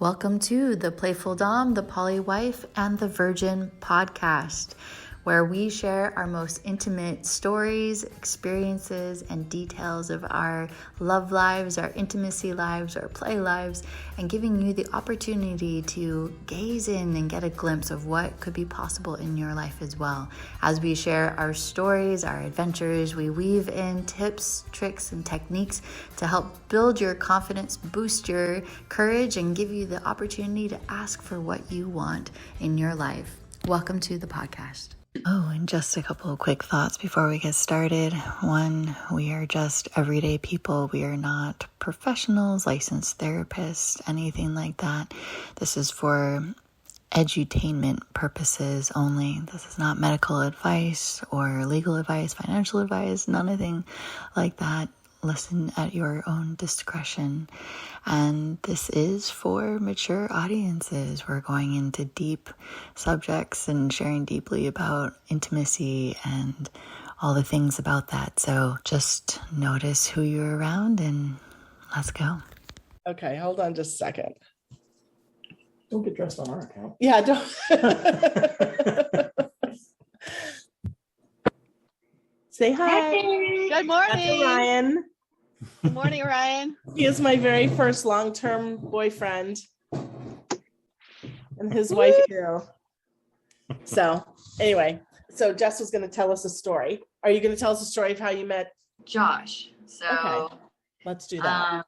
Welcome to the Playful Domme, the Poly Wife, and the Virgin podcast, where we share our most intimate stories, experiences, and details of our love lives, our intimacy lives, our play lives, and giving you the opportunity to gaze in and get a glimpse of what could be possible in your life as well. As we share our stories, our adventures, we weave in tips, tricks, and techniques to help build your confidence, boost your courage, and give you the opportunity to ask for what you want in your life. Welcome to the podcast. Oh, and just a couple of quick thoughts before we get started. One, we are just everyday people. We are not professionals, licensed therapists, anything like that. This is for edutainment purposes only. This is not medical advice or legal advice, financial advice, nothing like that. Listen at your own discretion. And this is for mature audiences. We're going into deep subjects and sharing deeply about intimacy and all the things about that. So just notice who you're around and let's go. Okay, hold on just a second. Don't get dressed on our account. Yeah, don't. Say hi. Hey. Good morning, Ryan. Good morning, Ryan. He is my very first long-term boyfriend, and his wife too. So, anyway, Jess was going to tell us a story. Are you going to tell us a story of how you met Josh. Okay, let's do that.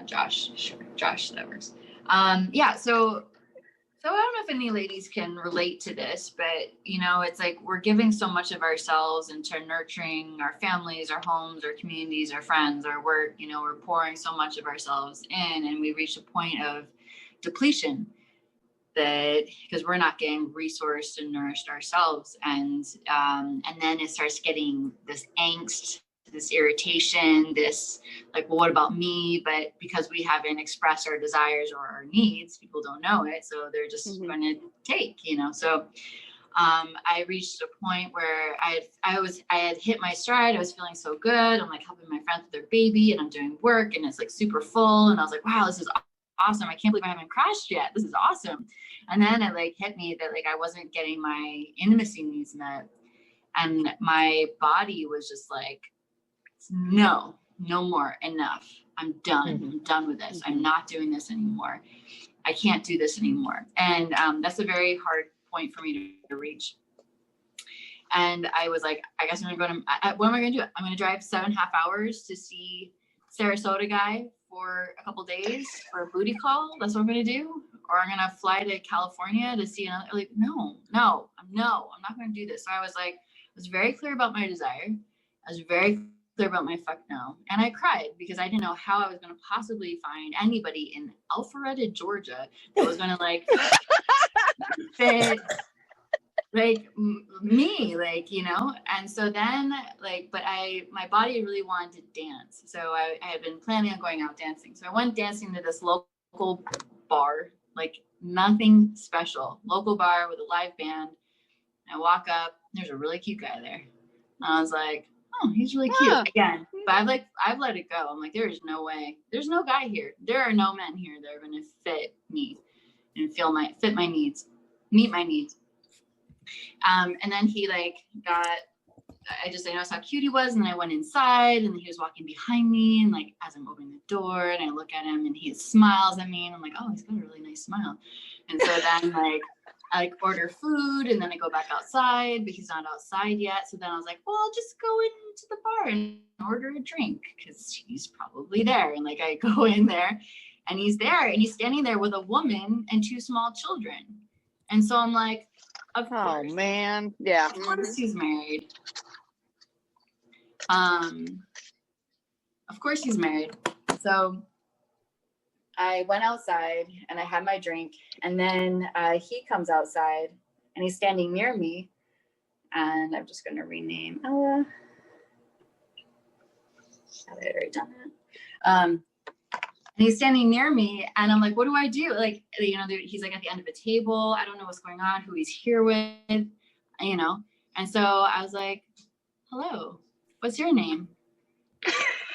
Josh. Sure, Josh, that works. So I don't know if any ladies can relate to this, but, it's like we're giving so much of ourselves into nurturing our families, our homes, our communities, our friends, our work. We're pouring so much of ourselves in, and we reach a point of depletion that because we're not getting resourced and nourished ourselves. And then it starts getting this angst, this irritation, this like, well, what about me? But because we haven't expressed our desires or our needs, people don't know it. So they're just going to take, So I reached a point where I had hit my stride. I was feeling so good. I'm like helping my friends with their baby and I'm doing work and it's like super full. And I was like, wow, this is awesome. I can't believe I haven't crashed yet. This is awesome. And then it like hit me that like I wasn't getting my intimacy needs met. And my body was just like, no more, enough. I'm done. I'm done with this. I'm not doing this anymore. I can't do this anymore. And that's a very hard point for me to reach. And I was like, I guess what am I going to do? I'm going to drive 7.5 hours to see Sarasota guy for a couple days for a booty call. That's what I'm going to do. Or I'm going to fly to California to see another, like, no, I'm not going to do this. So I was very clear about my desire. I was very clear about my fuck no. And I cried because I didn't know how I was going to possibly find anybody in Alpharetta, Georgia that was going to like fit like me, like, and so then like, but my body really wanted to dance. So I had been planning on going out dancing. So I went dancing to this local bar, like nothing special, local bar with a live band. I walk up, there's a really cute guy there. And I was like, oh, he's really cute again. But I've let it go. I'm like, there is no way. There's no guy here. There are no men here that are going to fit me and fit my needs, meet my needs. And then he like I noticed how cute he was. And then I went inside and he was walking behind me. And like, as I'm opening the door and I look at him and he smiles at me and I'm like, oh, he's got a really nice smile. And so then like, I order food and then I go back outside, but he's not outside yet. So then I was like, well, I'll just go into the bar and order a drink because he's probably there. And like, I go in there and he's there and he's standing there with a woman and 2 small children. And so I'm like, of course. Oh man. Yeah. Of course he's married. Of course he's married. So I went outside and I had my drink and then he comes outside and he's standing near me and I'm just going to rename Ella. Had I already done that? And he's standing near me and I'm like, what do I do? Like, he's like at the end of a table. I don't know what's going on, who he's here with, And so I was like, hello, what's your name?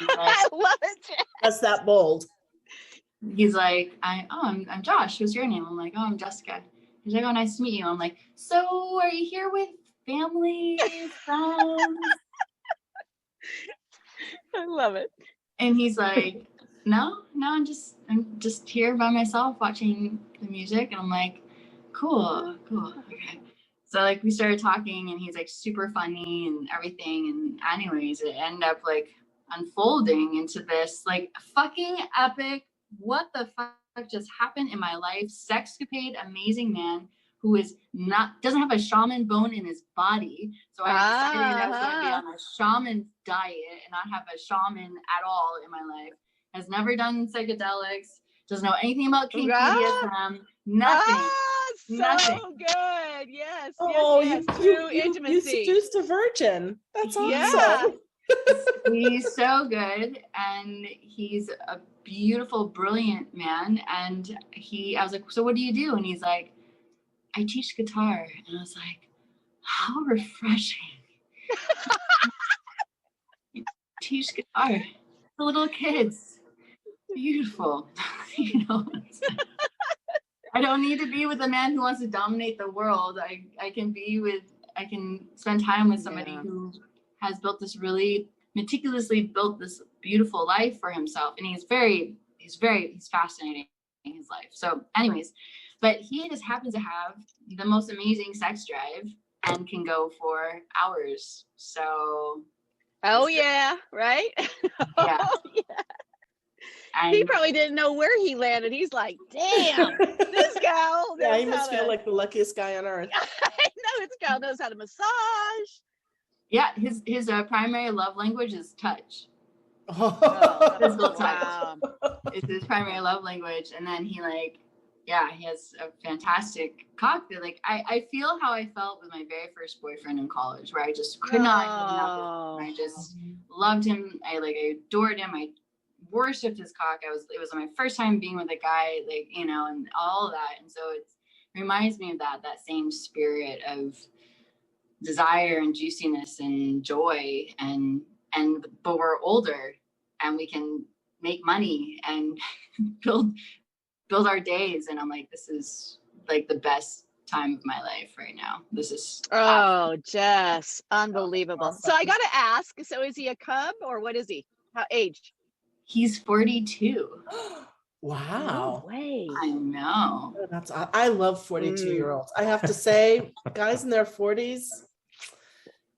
I love it. That's that bold. he's like, I'm Josh. What's your name? I'm like, oh, I'm Jessica. He's like, oh, nice to meet you. I'm like, so are you here with family, friends? I love it. And he's like, no, I'm just here by myself watching the music. And I'm like, cool, okay. So like we started talking, and he's like super funny and everything. And anyways, it ended up like unfolding into this like fucking epic, what the fuck just happened in my life, sexcapade, amazing man who doesn't have a shaman bone in his body. So I decided I was going to be on a shaman diet and not have a shaman at all in my life. Has never done psychedelics, doesn't know anything about kink BDSM, nothing. So good. Yes. Oh, yes. True intimacy. You seduced a virgin. That's awesome. Yeah. He's so good, and he's a beautiful, brilliant man. And I was like, so what do you do? And he's like, I teach guitar. And I was like, how refreshing. You teach guitar to little kids. Beautiful. You know, I don't need to be with a man who wants to dominate the world. I can spend time with somebody who has meticulously built this beautiful life for himself. And he's fascinating in his life. So anyways, but he just happens to have the most amazing sex drive and can go for hours. So. Oh yeah. Right. Yeah. Oh, yeah. And he probably didn't know where he landed. He's like, damn, this gal. Yeah, he must feel like the luckiest guy on earth. I know, this gal knows how to massage. Yeah, his primary love language is touch. Physical touch. Wow. It's his primary love language. And then he has a fantastic cock that I feel how I felt with my very first boyfriend in college, where I just could not get enough of him. I just loved him. I adored him. I worshipped his cock. It was my first time being with a guy, and all of that. And so it reminds me of that same spirit of desire and juiciness and joy, but we're older and we can make money and build our days. And I'm like, this is like the best time of my life right now. This is Jess, unbelievable. So I gotta ask, so is he a cub or what is he? How age? He's 42. Wow. No way. I know. I love 42-year-olds. I have to say, guys in their 40s.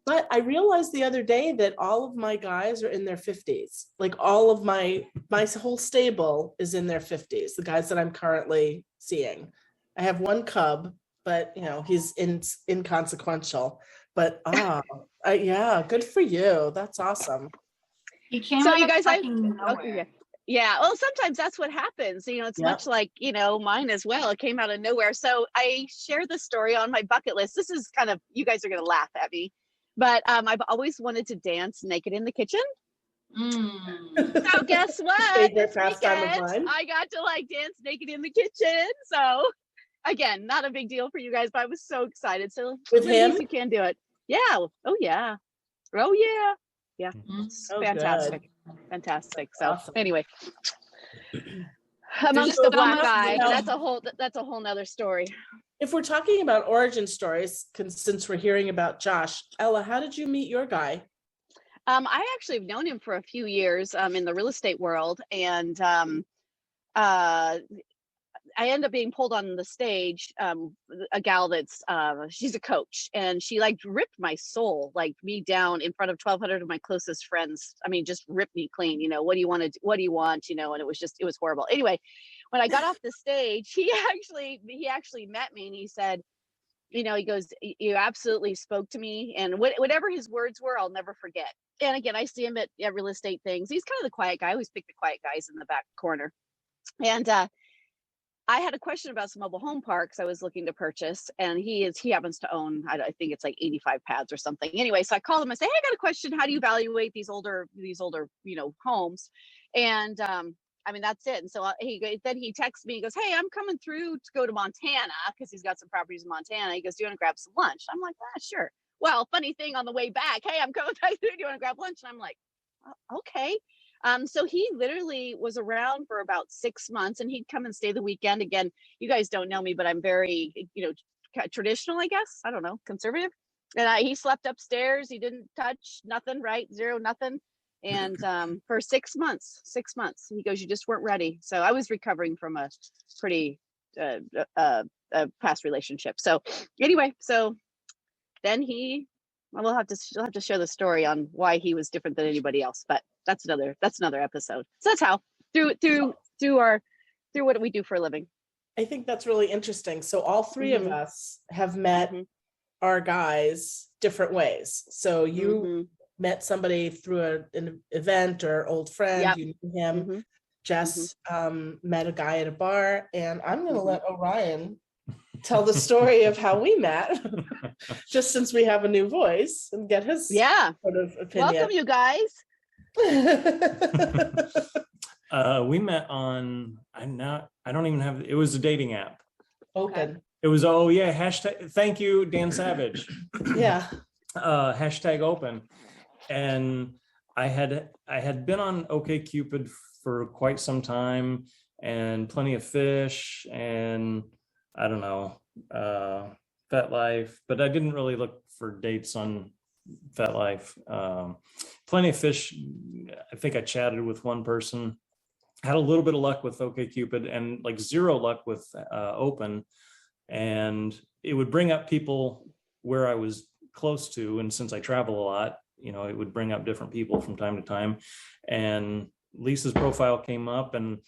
But I realized the other day that all of my guys are in their 50s. Like all of my whole stable is in their 50s. The guys that I'm currently seeing. I have one cub, but he's inconsequential. But yeah, good for you. That's awesome. He came so out you guys, nowhere. Yeah, well, sometimes that's what happens. It's much like, mine as well. It came out of nowhere. So I share this story on my bucket list. This is kind of, you guys are going to laugh at me, but I've always wanted to dance naked in the kitchen. So guess what? Favorite pastime of mine. I got to dance naked in the kitchen. So again, not a big deal for you guys, but I was so excited. So with him, you can do it. Yeah. Oh yeah. Oh yeah. Yeah. Fantastic. Good. Fantastic. So anyway, amongst the black guy, that's a whole nother story. If we're talking about origin stories, since we're hearing about Josh, Ella, how did you meet your guy? I actually have known him for a few years in the real estate world, and I end up being pulled on the stage, a gal that's, she's a coach, and she ripped my soul, me down in front of 1,200 of my closest friends. I mean, just ripped me clean, what do you want? And it was horrible. Anyway, when I got off the stage, he actually met me and he said, he goes, you absolutely spoke to me. And whatever his words were, I'll never forget. And again, I see him at real estate things. He's kind of the quiet guy. I always pick the quiet guys in the back corner. And, I had a question about some mobile home parks I was looking to purchase, and he happens to own, I think it's 85 pads or something. Anyway, so I called him and say, hey, I got a question. How do you evaluate these older, homes? And that's it. And so then he texts me, he goes, hey, I'm coming through to go to Montana because he's got some properties in Montana. He goes, do you want to grab some lunch? I'm like, sure. Well, funny thing on the way back, hey, I'm coming back through. Do you want to grab lunch? And I'm like, okay. So he literally was around for about 6 months, and he'd come and stay the weekend. Again, you guys don't know me, but I'm very, traditional, I guess. I don't know, conservative. And he slept upstairs. He didn't touch nothing, right? Zero, nothing. And for 6 months, he goes, you just weren't ready. So I was recovering from a pretty past relationship. So anyway, so then we'll have to share the story on why he was different than anybody else, but that's another episode. So that's how through what we do for a living. I think that's really interesting. So all three of us have met our guys different ways. So you met somebody through an event or old friend, you knew him. Jess met a guy at a bar, and I'm going to let Orion tell the story of how we met, just since we have a new voice, and get his sort of opinion. Welcome, you guys. We met on, I don't even have, it was a dating app. Open. It was, hashtag, thank you, Dan Savage. Hashtag open. And I had been on OkCupid for quite some time, and Plenty of Fish, and I don't know, FetLife, but I didn't really look for dates on FetLife. Plenty of Fish, I think I chatted with one person, had a little bit of luck with OkCupid, and like zero luck with Open. And it would bring up people where I was close to, and since I travel a lot, it would bring up different people from time to time. And Lisa's profile came up, and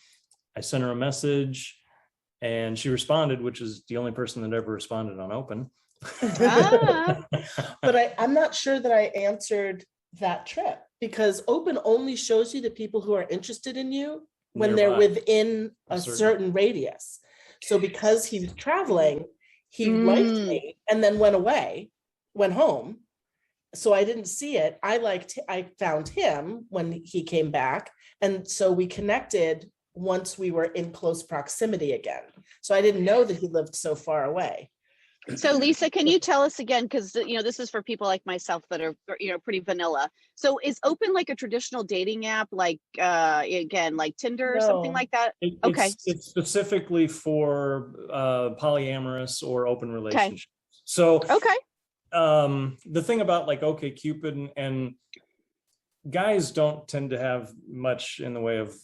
I sent her a message, and she responded, which is the only person that ever responded on Open. But I'm not sure that I answered that trip, because Open only shows you the people who are interested in you when they're within a certain radius. So because he's traveling, he liked me and then went home. So I didn't see it. I found him when he came back. And so we connected once we were in close proximity again. So I didn't know that he lived so far away. So Lisa, can you tell us again, because this is for people like myself that are pretty vanilla. So is Open like a traditional dating app, like again, like Tinder or something like that? It's specifically for polyamorous or open relationships. So the thing about like OkCupid, and guys don't tend to have much in the way of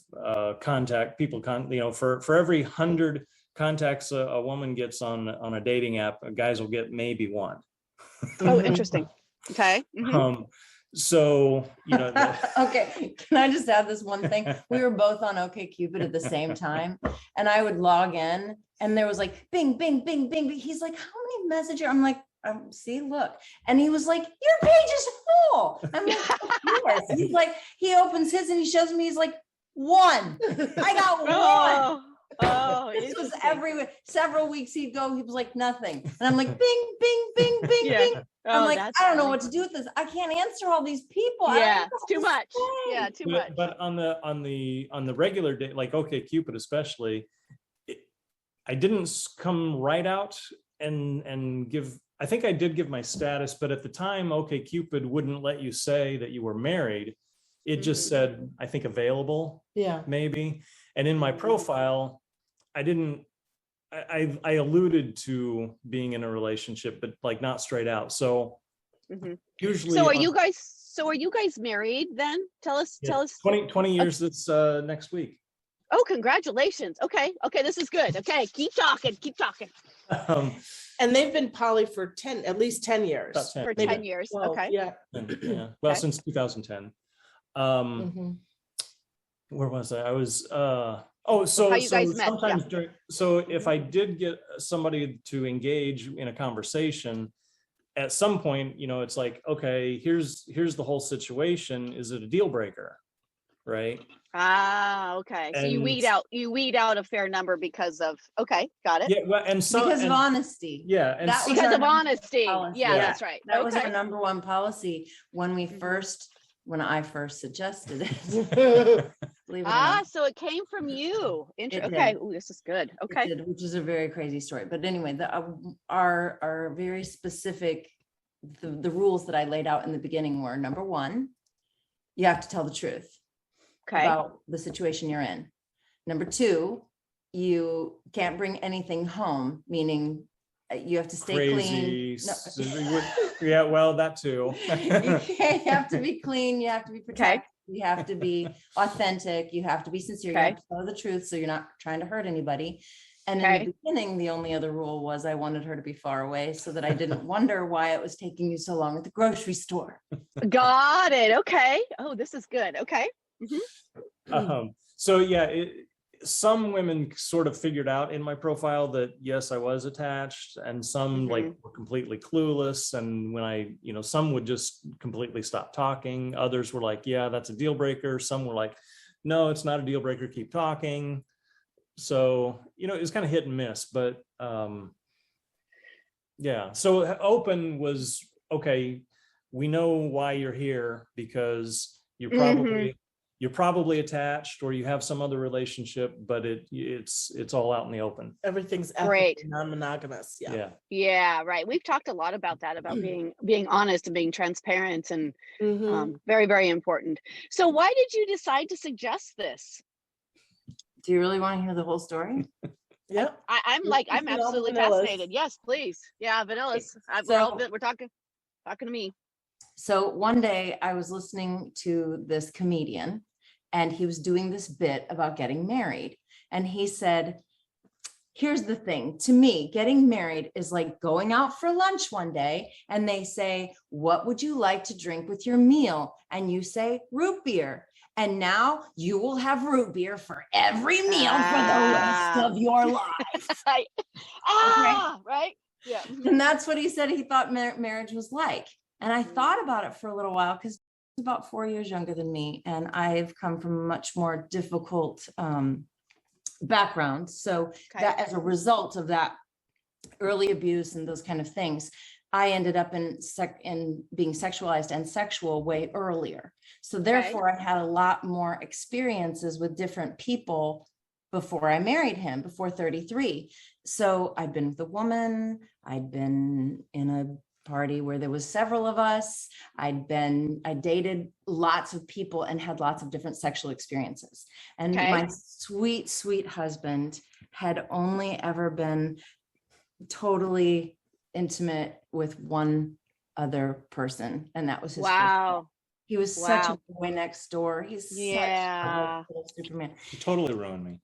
contact. For every 100 contacts a woman gets on a dating app, guys will get maybe one. Oh, interesting. Okay. So okay, can I just add this one thing? We were both on OkCupid at the same time, and I would log in, and there was like bing, bing, bing, bing. He's like, how many messages? I'm like, see, look. And he was like, your page is full. I'm like, of course. He's like, he opens his and he shows me, he's like, one. I got one. Oh, this was several weeks he'd go, he was like, nothing. And I'm like, bing, bing, bing, bing, bing. I'm like, I don't know what to do with this. I can't answer all these people. It's too much. Yeah, too much. But on the regular day, like OkCupid especially, I didn't come right out and give. I think I did give my status, but at the time, OkCupid wouldn't let you say that you were married. It just said, I think, available. Maybe. And in my profile, I alluded to being in a relationship, but like not straight out. So usually. So are you guys married then? Tell us. 20 years this next week. Oh, congratulations. Okay, this is good. Okay, keep talking. And they've been poly for at least 10 years. About 10. For 10 years. Well, okay. Yeah. Well, since 2010. Where was I? I was so you guys met, sometimes if I did get somebody to engage in a conversation, at some point, it's like, okay, here's the whole situation. Is it a deal breaker? Right. Okay. So you weed out a fair number because of, got it. Yeah. Well, because of honesty. Yeah. And because of honesty. Policy. Yeah, that's right. That was our number one policy when I first suggested it. So it came from you. Okay. Ooh, this is good. Okay. Which is a very crazy story. But anyway, our very specific, the rules that I laid out in the beginning were, number one, you have to tell the truth. Okay. about the situation you're in. Number two, you can't bring anything home, meaning you have to stay clean. No. Yeah, well, that too. You have to be clean. You have to be protected. You have to be authentic. You have to be sincere. You have to tell the truth, so you're not trying to hurt anybody. And in the beginning, the only other rule was I wanted her to be far away so that I didn't wonder why it was taking you so long at the grocery store. Got it. Okay. Oh, this is good. Okay. So yeah, some women sort of figured out in my profile that yes, I was attached, and some like were completely clueless. And when I, some would just completely stop talking. Others were like, yeah, that's a deal breaker. Some were like, no, it's not a deal breaker. Keep talking. So, it was kind of hit and miss, but yeah. So open was, okay, we know why you're here because you're probably attached or you have some other relationship, but it's all out in the open. Everything's great, non-monogamous. Yeah, right. We've talked a lot about that, about being honest and being transparent, and very, very important. So why did you decide to suggest this? Do you really want to hear the whole story? Yeah. I'm absolutely fascinated. Yes, please. Yeah, vanillas. We're talking to me. So one day I was listening to this comedian and he was doing this bit about getting married. And he said, here's the thing, to me, getting married is like going out for lunch one day and they say, what would you like to drink with your meal? And you say root beer. And now you will have root beer for every meal for the rest of your life. Right? Yeah. And that's what he said he thought marriage was like. And I thought about it for a little while because he's about 4 years younger than me. And I've come from a much more difficult background. So that as a result of that early abuse and those kind of things, I ended up in being sexualized and sexual way earlier. So therefore I had a lot more experiences with different people before I married him, before 33. So I'd been with a woman, I'd been in a party where there was several of us. I dated lots of people and had lots of different sexual experiences. And my sweet, sweet husband had only ever been totally intimate with one other person. And that was his first. He was such a boy next door. He's such a little Superman. He totally ruined me.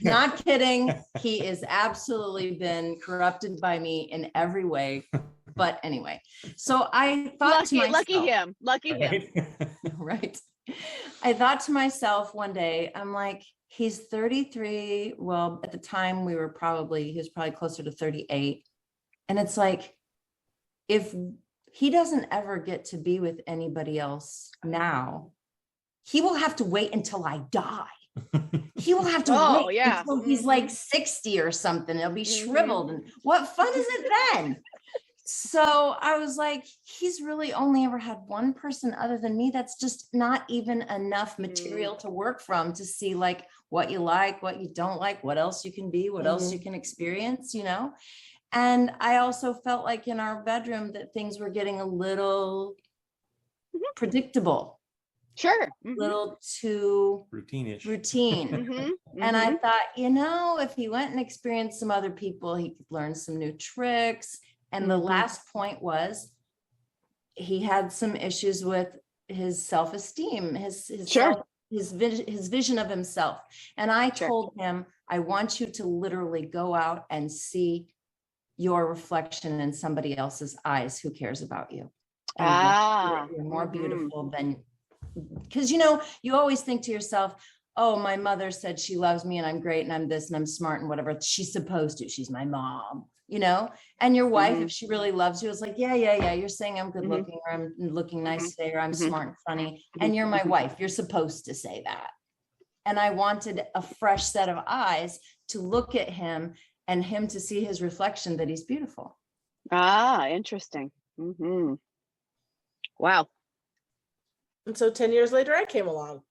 Not kidding. He is absolutely been corrupted by me in every way. But anyway, so I thought to myself, lucky him. Right. I thought to myself one day, I'm like, he's 33. Well, at the time he was probably closer to 38. And it's like, if he doesn't ever get to be with anybody else now, he will have to wait until I die. He will have to wait until he's like 60 or something. It'll be shriveled. And what fun is it then? So I was like, he's really only ever had one person other than me. That's just not even enough material to work from to see like what you like, what you don't like, what else you can be, what else you can experience, And I also felt like in our bedroom that things were getting a little predictable. Sure. A little too routine. And I thought, if he went and experienced some other people, he could learn some new tricks. And the last point was he had some issues with his self-esteem, his vision of himself. And I told him, I want you to literally go out and see your reflection in somebody else's eyes who cares about you. And you're more beautiful than, because you always think to yourself, oh, my mother said she loves me and I'm great and I'm this and I'm smart and whatever. She's supposed to, she's my mom, and your wife, if she really loves you, is like, yeah. You're saying I'm good looking or I'm looking nice today or I'm smart and funny. And you're my wife. You're supposed to say that. And I wanted a fresh set of eyes to look at him and him to see his reflection that he's beautiful. Interesting. Wow. And so 10 years later, I came along.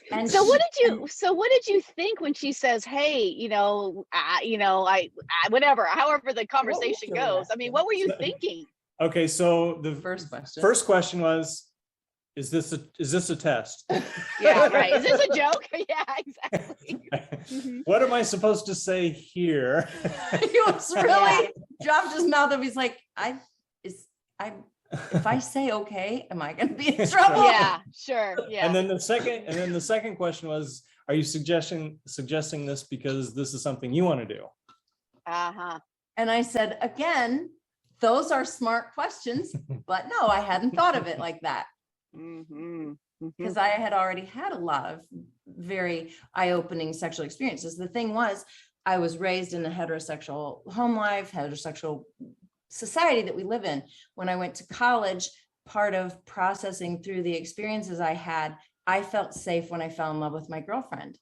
And so what did you think when she says, hey, whatever, however the conversation goes? I mean, what were you thinking? Okay, so the First question was, is this a test? Yeah, right. Is this a joke? Yeah, exactly. What am I supposed to say here? He was really dropped his mouth up. He's like, if I say okay, am I going to be in trouble? Yeah, sure. Yeah. And then the second question was, are you suggesting this because this is something you want to do? Uh-huh. And I said, again, those are smart questions, but no, I hadn't thought of it like that. Because I had already had a lot of very eye-opening sexual experiences. The thing was, I was raised in a heterosexual home life, heterosexual society that we live in. When I went to college, part of processing through the experiences I had, I felt safe when I fell in love with my girlfriend,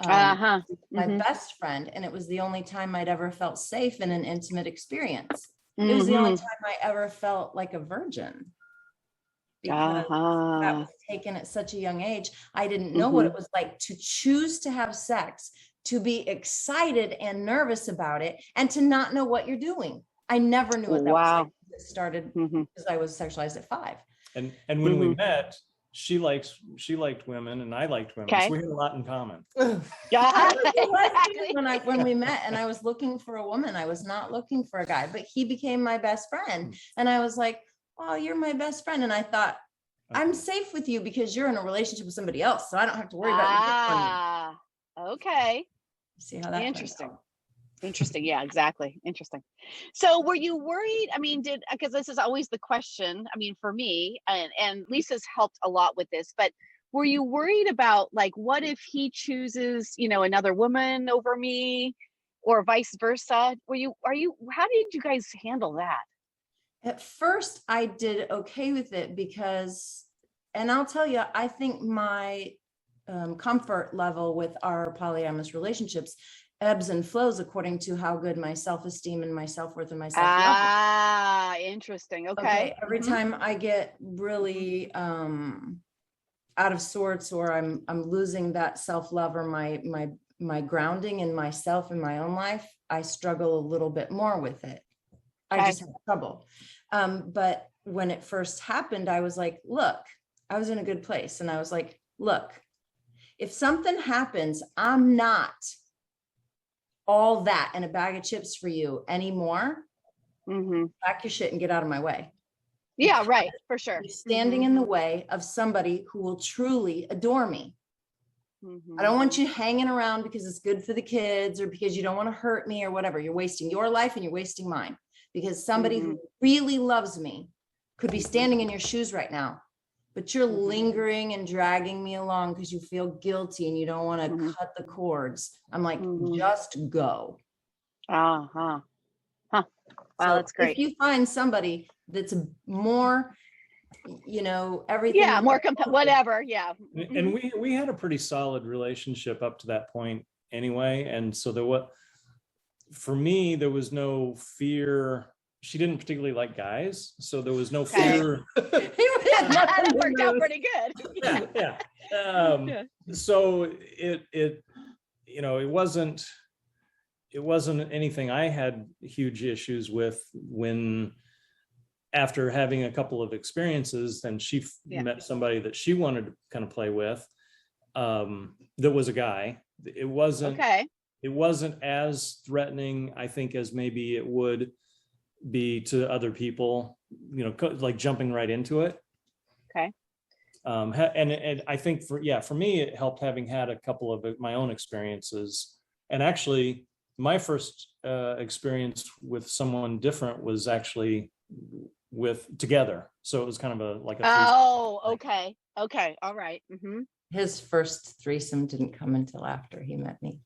my best friend. And it was the only time I'd ever felt safe in an intimate experience. It was the only time I ever felt like a virgin. Because that was taken at such a young age. I didn't know what it was like to choose to have sex, to be excited and nervous about it, and to not know what you're doing. I never knew what that was like. It started because I was sexualized at 5. And when we met, she liked women and I liked women. So we had a lot in common. Yeah. When we met and I was looking for a woman, I was not looking for a guy, but he became my best friend. And I was like, oh, you're my best friend. And I thought, I'm safe with you because you're in a relationship with somebody else. So I don't have to worry about you. Okay. See how that Interesting. Yeah, exactly. Interesting. So were you worried? I mean, because this is always the question, I mean, for me, and Lisa's helped a lot with this, but were you worried about, like, what if he chooses, another woman over me, or vice versa? How did you guys handle that? At first, I did okay with it because, and I'll tell you, I think my comfort level with our polyamorous relationships ebbs and flows according to how good my self-esteem and my self-worth and my self-love. Interesting. Okay. Every time I get really out of sorts, or I'm losing that self-love or my grounding in myself in my own life, I struggle a little bit more with it. I just have trouble. But when it first happened, I was like, look, I was in a good place. And I was like, look, if something happens, I'm not all that and a bag of chips for you anymore. Pack your shit and get out of my way. Yeah, right. For sure. You're standing in the way of somebody who will truly adore me. I don't want you hanging around because it's good for the kids or because you don't want to hurt me or whatever. You're wasting your life and you're wasting mine, because somebody who really loves me could be standing in your shoes right now, but you're lingering and dragging me along because you feel guilty and you don't want to cut the cords. I'm like, just go. Wow, that's great. If you find somebody that's more, everything. Yeah, more whatever. Yeah. And we had a pretty solid relationship up to that point anyway. And so for me, there was no fear. She didn't particularly like guys, so there was no fear. That worked out pretty good. Yeah. So it wasn't anything I had huge issues with when, after having a couple of experiences, then she met somebody that she wanted to kind of play with. That was a guy. It wasn't as threatening, I think, as maybe it would be to other people, like jumping right into it. Okay. And I think for me, it helped having had a couple of my own experiences. And actually, my first experience with someone different was actually together. So it was kind of a okay. All right. His first threesome didn't come until after he met me.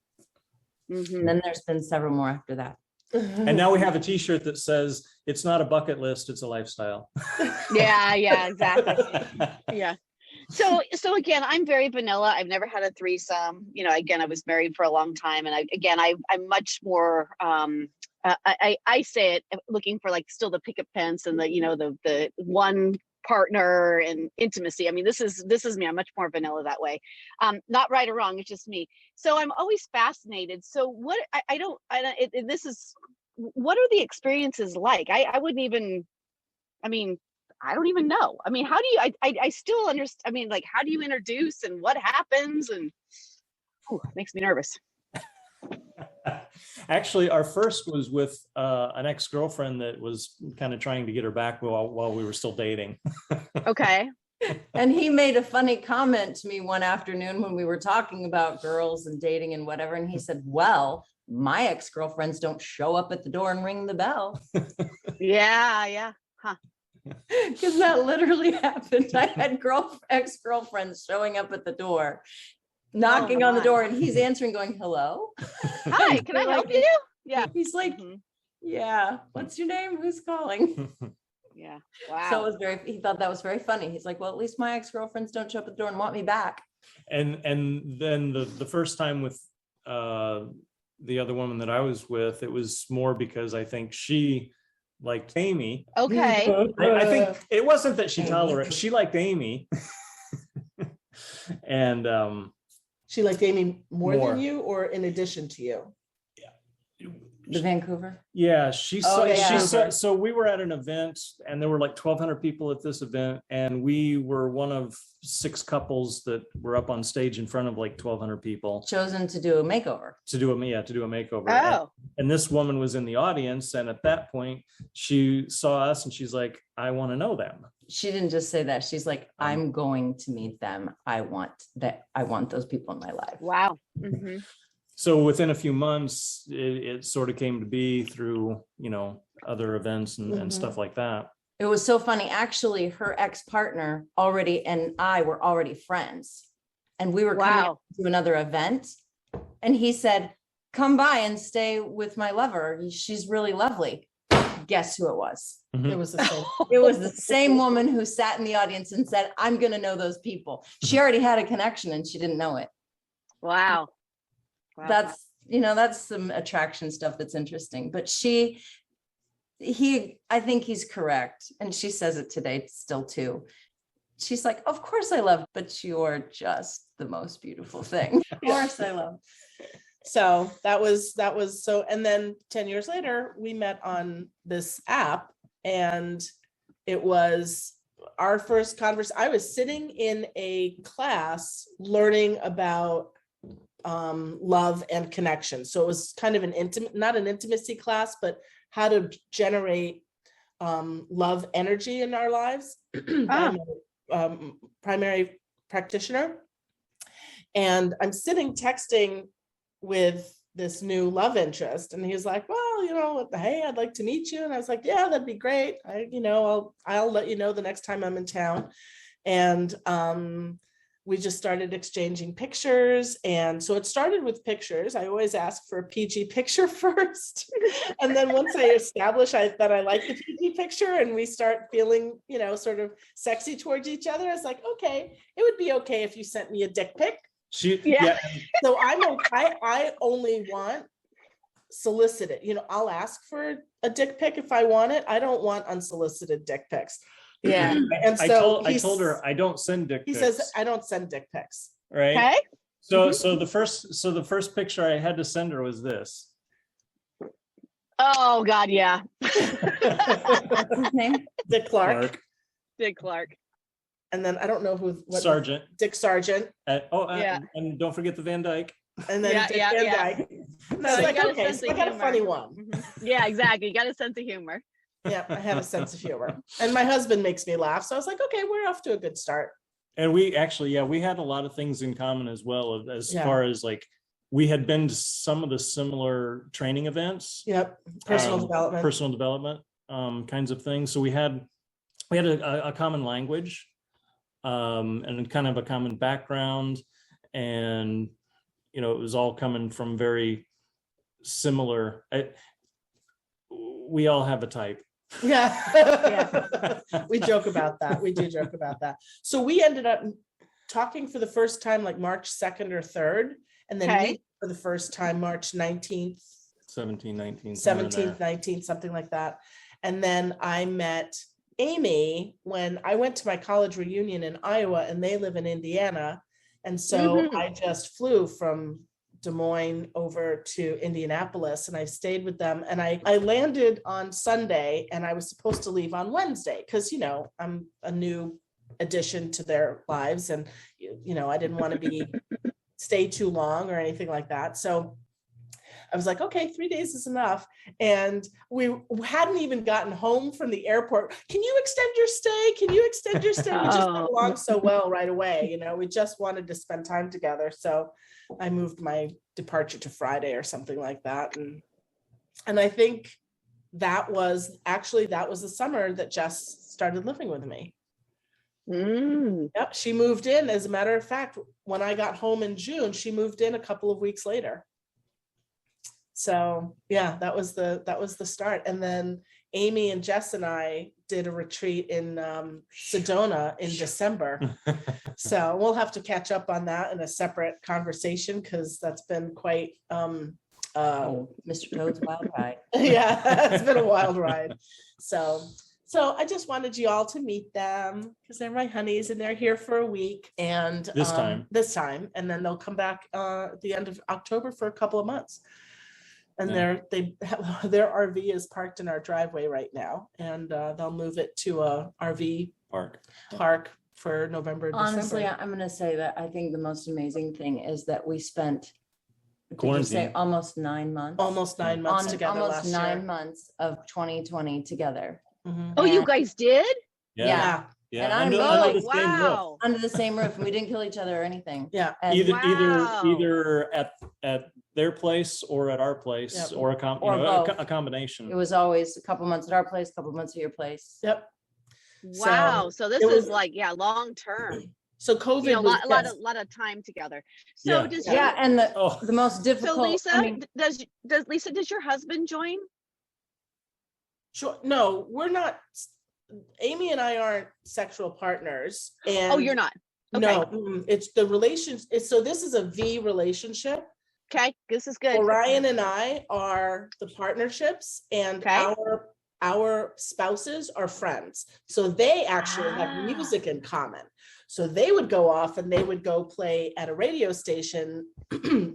And then there's been several more after that. And now we have a t-shirt that says, it's not a bucket list, it's a lifestyle. Yeah, exactly. Yeah. So again, I'm very vanilla. I've never had a threesome. Again, I was married for a long time. And I'm much more, I say it looking for like still the picket fence and the one partner and intimacy. I mean, this is me. I'm much more vanilla that way. Not right or wrong. It's just me. So I'm always fascinated. So what what are the experiences like? I wouldn't even I mean, I don't even know. I mean, how do you, I still understand. I mean, like, how do you introduce and what happens? And it makes me nervous. Actually, our first was with an ex-girlfriend that was kind of trying to get her back while we were still dating. Okay. And he made a funny comment to me one afternoon when we were talking about girls and dating and whatever. And he said, well, my ex-girlfriends don't show up at the door and ring the bell. Yeah. Huh. Because that literally happened. I had ex-girlfriends showing up at the door, knocking on the door, and he's answering, going, hello. Hi, can I help you? Yeah. He's like, yeah, what's your name? Who's calling? Yeah. Wow. So it was he thought that was very funny. He's like, well, at least my ex-girlfriends don't show up at the door and want me back. And then the first time with the other woman that I was with, it was more because I think she liked Amy. Okay. I think it wasn't that she tolerated, she liked Amy. And She liked Amy more than you, or in addition to you? The Vancouver. Yeah, yeah. So we were at an event and there were like 1,200 people at this event, and we were one of 6 couples that were up on stage in front of like 1,200 people. Chosen to do a makeover. To do a makeover. Oh. And this woman was in the audience, and at that point she saw us and she's like, I want to know them. She didn't just say that. She's like, I'm going to meet them. I want those people in my life. Wow. Mm-hmm. So within a few months, it sort of came to be through, other events and stuff like that. It was so funny. Actually, her ex-partner and I were already friends, and we were coming to another event, and he said, come by and stay with my lover. She's really lovely. Guess who it was? It was the same. It was the same woman who sat in the audience and said, I'm going to know those people. She already had a connection and she didn't know it. Wow. That's some attraction stuff that's interesting. But I think he's correct. And she says it today still too. She's like, of course I love, but you're just the most beautiful thing. Of course I love. So that was so, and then 10 years later, we met on this app, and it was our first conversation. I was sitting in a class learning about love and connection. So it was kind of not an intimacy class, but how to generate love energy in our lives. I'm a primary practitioner, and I'm sitting texting with this new love interest, and he's like, well, hey, I'd like to meet you. And I was like, yeah, that'd be great. I'll let you know the next time I'm in town. And we just started exchanging pictures. And so it started with pictures. I always ask for a PG picture first. And then once I establish that I like the PG picture and we start feeling, sort of sexy towards each other, I was like, okay, it would be okay if you sent me a dick pic. So I only want solicited, I'll ask for a dick pic if I want it. I don't want unsolicited dick pics. Yeah. And so I told her I don't send dick pics. He says I don't send dick pics. Right. Okay. So the first picture I had to send her was this. Oh God, yeah. What's his name? Dick Clark. Dick Clark. And then I don't know what Sargent. Dick Sargent. And don't forget the Van Dyke. And then Dick Van Dyke. And I was like, okay, so I got a funny one. Mm-hmm. Yeah, exactly. You got a sense of humor. Yeah, I have a sense of humor. And my husband makes me laugh. So I was like, okay, we're off to a good start. And we actually, we had a lot of things in common as well, as far as like, we had been to some of the similar training events. Yep. Personal development kinds of things. So we had a common language, and kind of a common background, and it was all coming from very similar. We all have a type. Yeah. We joke about that. We do joke about that. So we ended up talking for the first time like March 2nd or 3rd, and then meeting for the first time March 19th, 17th, 19th, something like that. And then I met Amy when I went to my college reunion in Iowa, and they live in Indiana. And so I just flew from Des Moines over to Indianapolis, and I stayed with them. And I landed on Sunday, and I was supposed to leave on Wednesday because, you know, I'm a new addition to their lives, and you know, I didn't want to stay too long or anything like that. So I was like, okay, 3 days is enough. And we hadn't even gotten home from the airport. Can you extend your stay? Can you extend your stay? We just got along so well right away. You know, we just wanted to spend time together. So I moved my departure to Friday or something like that. And I think that was the summer that Jess started living with me. Yep, she moved in. As a matter of fact, when I got home in June, she moved in a couple of weeks later. So yeah, that was the start. And then Amy and Jess and I did a retreat in Sedona in December. So we'll have to catch up on that in a separate conversation, because that's been quite Mr. Toad's wild ride. Yeah, it's been a wild ride. So I just wanted you all to meet them, because they're my honeys and they're here for a week. And this time, and then they'll come back at the end of October for a couple of months. And their RV is parked in our driveway right now, and they'll move it to a RV park for November, Honestly, December. I'm going to say that I think the most amazing thing is that we spent, did you Quarantine. say almost 9 months? Almost 9 months together almost last 9 year. months of 2020 together. Mhm. Oh, you And- guys did? Yeah. Yeah. And I'm Under really- the same roof. Wow. Under the same roof, and we didn't kill each other or anything. Yeah. And Wow. Either at their place or at our place, Yep. or Or both. a combination. it was always a couple months at our place, a couple months at your place. Yep. Wow. So this it was- is like, long term. So COVID You know, was a lot of time together. So Yeah. does Yeah, and Oh, the most so difficult. Lisa, I mean, does your husband join? sure. No, we're not. Amy and I aren't sexual partners. And Oh, you're not. Okay. No, it's the relationship. So this is a V relationship. Okay, this is good. Orion and I are the partnerships, and Okay. our spouses are friends. So they actually have music in common. So they would go off and they would go play at a radio station.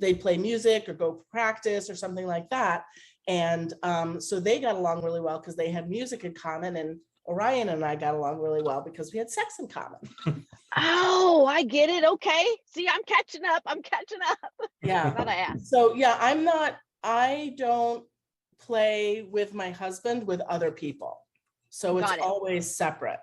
They'd play music or go practice or something like that. And so they got along really well because they had music in common, and Orion and I got along really well because we had sex in common. Oh, I get it. Okay. See, I'm catching up. Yeah. Glad I asked. So yeah, I don't play with my husband with other people. So it's Got it. always separate.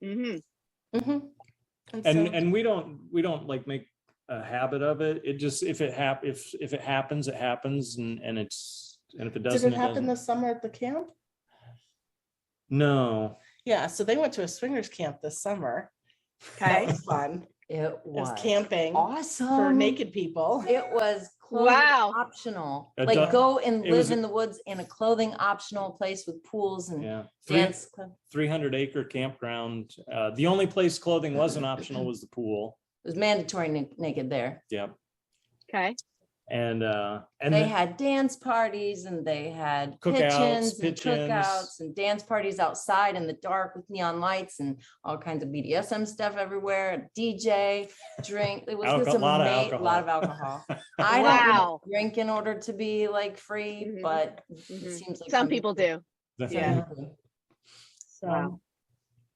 Mm-hmm. Mm-hmm. and we don't like make a habit of it. It just, if it happens, it happens, and if it doesn't, did it happen this summer at the camp? No. Yeah, so they went to a swingers camp this summer. That okay, was fun. it It was was camping awesome for naked people. It was clothing Wow. optional. It Like does- go and it was live in the woods in a clothing optional place with pools and Yeah. dance. 300-acre campground. The only place clothing wasn't optional was the pool. It was mandatory naked there. Yep. Okay. And They had dance parties and they had Cookouts, pitch-ins and cookouts and dance parties outside in the dark with neon lights and all kinds of BDSM stuff everywhere. DJ, drink. It was A lot of a lot of alcohol. I Wow. don't drink in order to be like free, Mhm. but it Mhm. seems like Some people do. Yeah. So Wow.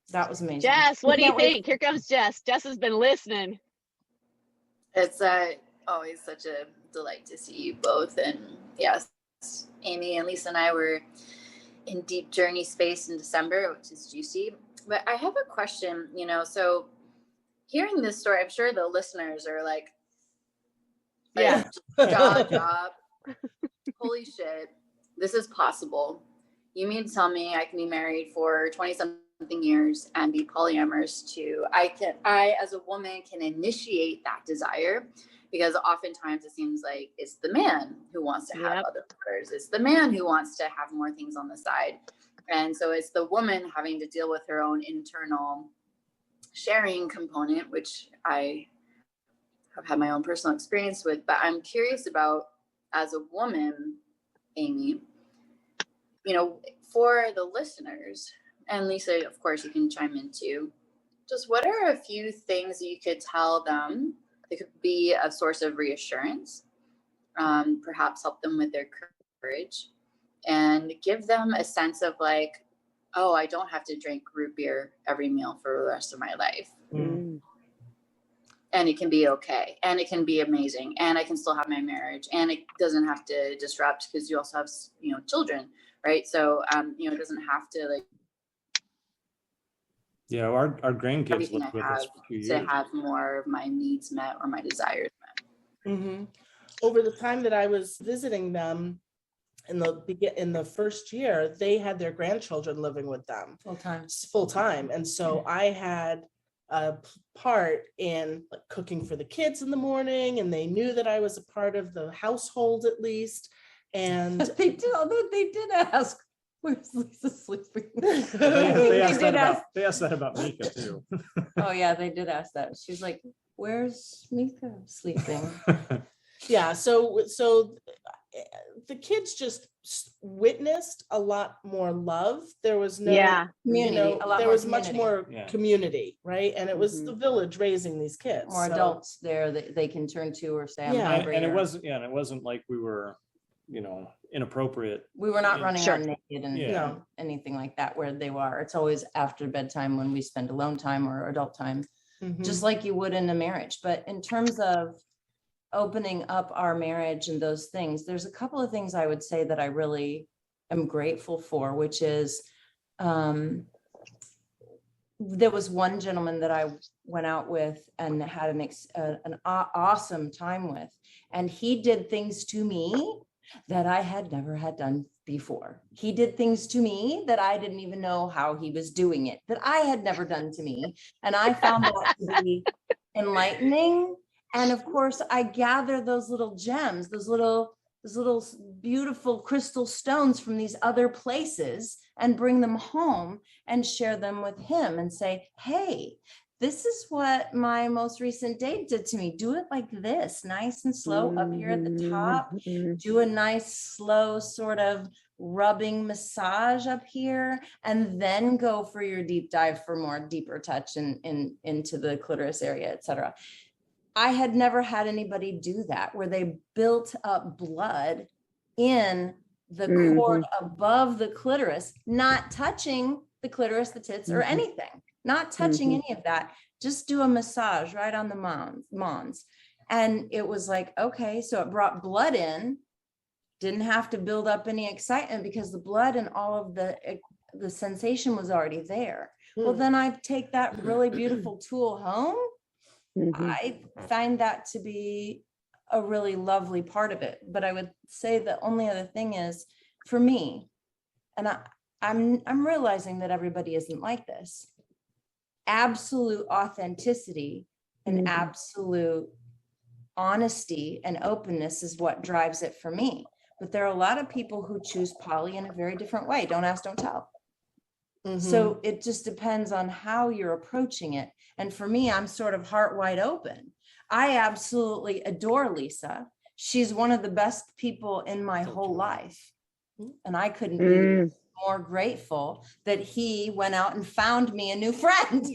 that was amazing. Jess, what do you can't wait- think? Here comes Jess. Jess has been listening. It's always such a delight to see you both. And yes, Amy and Lisa and I were in deep journey space in December, which is juicy. But I have a question, so hearing this story, I'm sure the listeners are like, Yeah. job. Holy shit, this is possible. You mean to tell me I can be married for 20-something years and be polyamorous too? I as a woman can initiate that desire, because oftentimes it seems like it's the man who wants to have Yep. other partners. It's the man who wants to have more things on the side. And so it's the woman having to deal with her own internal sharing component, which I have had my own personal experience with. But I'm curious about, as a woman, Amy, for the listeners, and Lisa, of course, you can chime in too, just what are a few things you could tell them that could be a source of reassurance perhaps help them with their courage, and give them a sense of like, oh, I don't have to drink root beer every meal for the rest of my life. Mm. And it can be okay, and it can be amazing, and I can still have my marriage, and it doesn't have to disrupt, because you also have, you know, children, right? So you know, it doesn't have to like, Yeah, our grandkids everything lived I with us have for a few to years. have more of my needs met or my desires met. Mm-hmm. Over the time that I was visiting them in the first year, they had their grandchildren living with them full time. And so I had a part in like cooking for the kids in the morning, and they knew that I was a part of the household at least. And They did, although they did ask, where's Lisa sleeping? They asked did that about Mika too. Oh yeah, they did ask that. She's like, where's Mika sleeping? yeah, so the kids just witnessed a lot more love. There was no Community, a lot there more was much community. more Yeah. community, right? And it was the village raising these kids. More so- adults there that they can turn to or say, I'm Yeah. hungry. And it or- wasn't like we were, you know, inappropriate. we were not Yeah. running Sure. around naked and Yeah. No. anything like that where they were. It's always after bedtime when we spend alone time or adult time, Mhm. just like you would in a marriage. But in terms of opening up our marriage and those things, there's a couple of things I would say that I really am grateful for, which is there was one gentleman that I went out with and had an awesome time with, and he did things to me that I had never had done before. He did things to me that I didn't even know how he was doing it, that I had never done to me. And I found that to be enlightening. And of course, I gather those little gems, those little beautiful crystal stones from these other places and bring them home and share them with him and say, hey, this is what my most recent date did to me. Do it like this, nice and slow up here at the top. Do a nice, slow sort of rubbing massage up here, and then go for your deep dive for more deeper touch and into the clitoris area, etc. I had never had anybody do that, where they built up blood in the cord above the clitoris, not touching the clitoris, the tits, or anything, not touching any of that. Just do a massage right on the mons. And it was like, okay, so it brought blood in, didn't have to build up any excitement because the blood and all of the sensation was already there. Well, then I take that really beautiful tool home. I find that to be a really lovely part of it. But I would say the only other thing is, for me, and I'm realizing that everybody isn't like this, absolute authenticity and absolute honesty and openness is what drives it for me. But there are a lot of people who choose poly in a very different way. Don't ask, don't tell. So it just depends on how you're approaching it. And for me, I'm sort of heart wide open. I absolutely adore Lisa. She's one of the best people in my whole life. And I couldn't be more grateful that he went out and found me a new friend.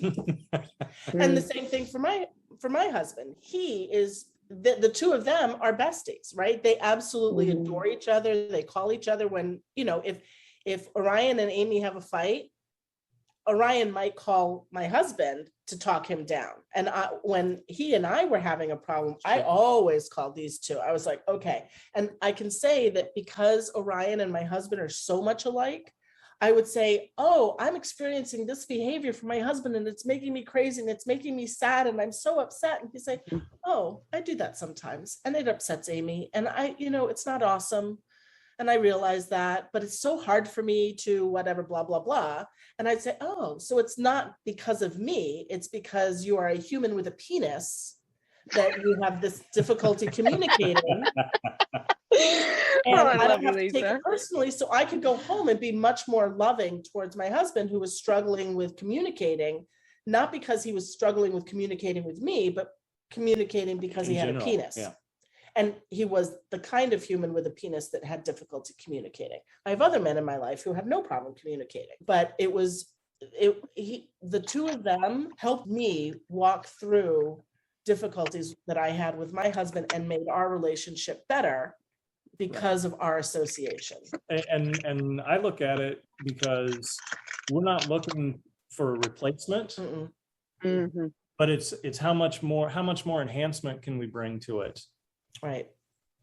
And the same thing for my husband. He is the two of them are besties, right? They absolutely adore each other. They call each other when, you know, if Orion and Amy have a fight, Orion might call my husband to talk him down. And when he and I were having a problem, I always called these two. I was like, okay. And I can say that because Orion and my husband are so much alike, I would say, oh, I'm experiencing this behavior from my husband and it's making me crazy and it's making me sad and I'm so upset. And he's like, oh, I do that sometimes. And it upsets Amy. And it's not awesome. And I realize that, but it's so hard for me to whatever, blah, blah, blah. And I'd say, oh, so it's not because of me. It's because you are a human with a penis that you have this difficulty communicating. And I don't have to take it personally. So I could go home and be much more loving towards my husband who was struggling with communicating, not because he was struggling with communicating with me, but communicating because he had a penis. Yeah. And he was the kind of human with a penis that had difficulty communicating. I have other men in my life who have no problem communicating, but the two of them helped me walk through difficulties that I had with my husband and made our relationship better because of our association. And I look at it because we're not looking for a replacement, but it's how much more enhancement can we bring to it? Right.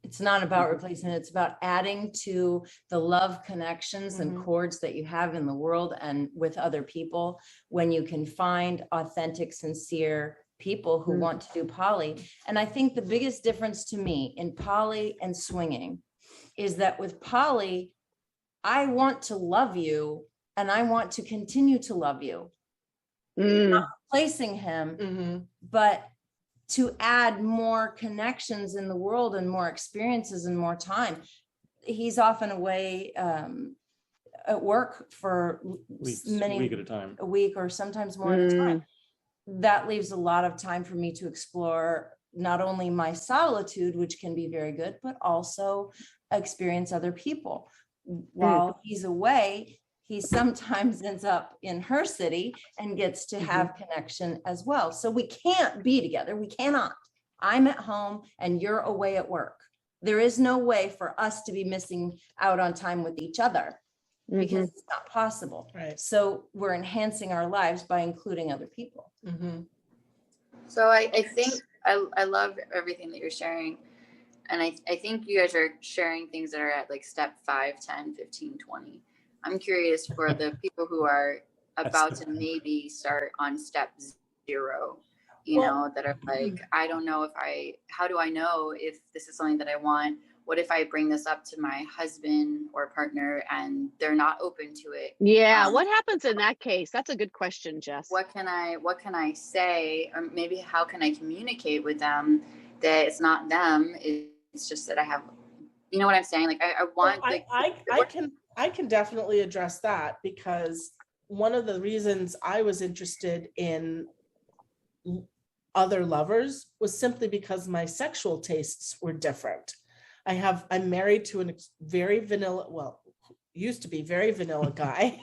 It's not about replacing, it's about adding to the love connections and chords that you have in the world and with other people when you can find authentic, sincere people who want to do poly. And I think the biggest difference to me in poly and swinging is that with poly, I want to love you and I want to continue to love you. Not replacing him, but to add more connections in the world and more experiences and more time. He's often away at work for a week at a time, a week or sometimes more at a time. That leaves a lot of time for me to explore not only my solitude, which can be very good, but also experience other people. While he's away, he sometimes ends up in her city and gets to have connection as well. So we can't be together. We cannot. I'm at home and you're away at work. There is no way for us to be missing out on time with each other because it's not possible. Right. So we're enhancing our lives by including other people. So I think I love everything that you're sharing. And I think you guys are sharing things that are at like step 5, 10, 15, 20. I'm curious for the people who are about to maybe start on step 0, you know, that are like, I don't know how do I know if this is something that I want? What if I bring this up to my husband or partner and they're not open to it? Yeah. What happens in that case? That's a good question, Jess. What can I say? Or maybe how can I communicate with them that it's not them? It's just that I have, you know what I'm saying? Like I want, I can definitely address that, because one of the reasons I was interested in other lovers was simply because my sexual tastes were different. I'm married to a very vanilla, well, used to be very vanilla guy.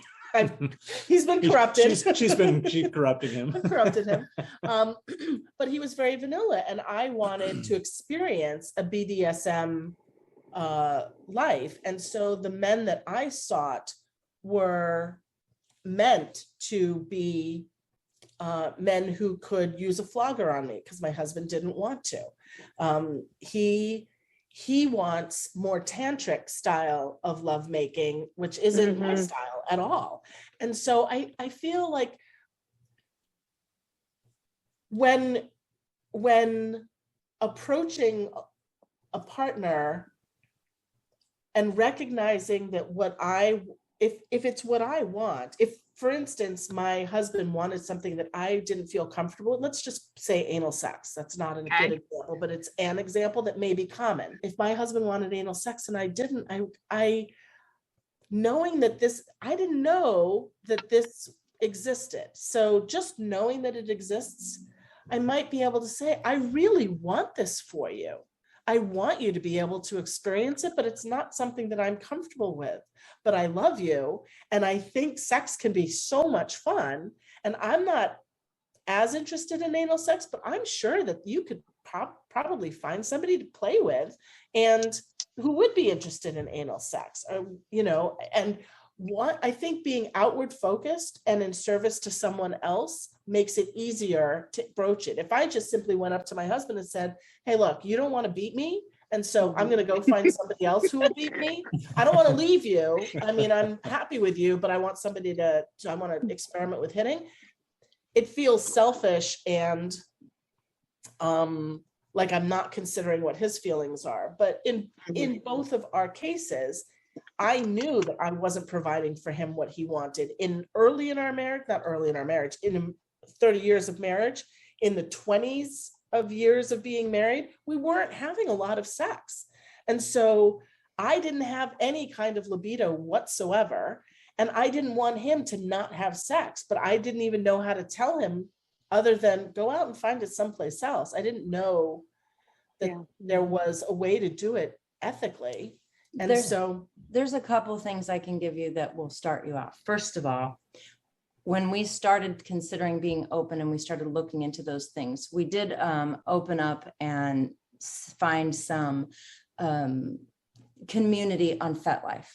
He's been corrupted. She's corrupting him. Corrupted him. But he was very vanilla, and I wanted to experience a BDSM life. And so the men that I sought were meant to be men who could use a flogger on me, because my husband didn't want to. He wants more tantric style of lovemaking, which isn't my style at all. And so I feel like when approaching a partner and recognizing that if it's what I want, if, for instance, my husband wanted something that I didn't feel comfortable with, let's just say anal sex. That's not a good example, but it's an example that may be common. If my husband wanted anal sex and I didn't, I knowing that I didn't know that this existed. So just knowing that it exists, I might be able to say, I really want this for you. I want you to be able to experience it, but it's not something that I'm comfortable with. But I love you, and I think sex can be so much fun. And I'm not as interested in anal sex, but I'm sure that you could probably find somebody to play with and who would be interested in anal sex, you know. And what I think being outward focused and in service to someone else makes it easier to broach it. If I just simply went up to my husband and said, hey, look, you don't want to beat me, and so I'm going to go find somebody else who will beat me. I don't want to leave you. I mean, I'm happy with you, but I want somebody I want to experiment with hitting. It feels selfish and like I'm not considering what his feelings are. But in both of our cases, I knew that I wasn't providing for him what he wanted. In 30 years of marriage, in the 20s of years of being married, we weren't having a lot of sex. And so I didn't have any kind of libido whatsoever. And I didn't want him to not have sex, but I didn't even know how to tell him other than go out and find it someplace else. I didn't know that there was a way to do it ethically. And there's a couple of things I can give you that will start you out. First of all, when we started considering being open and we started looking into those things, we did open up and find some community on FetLife.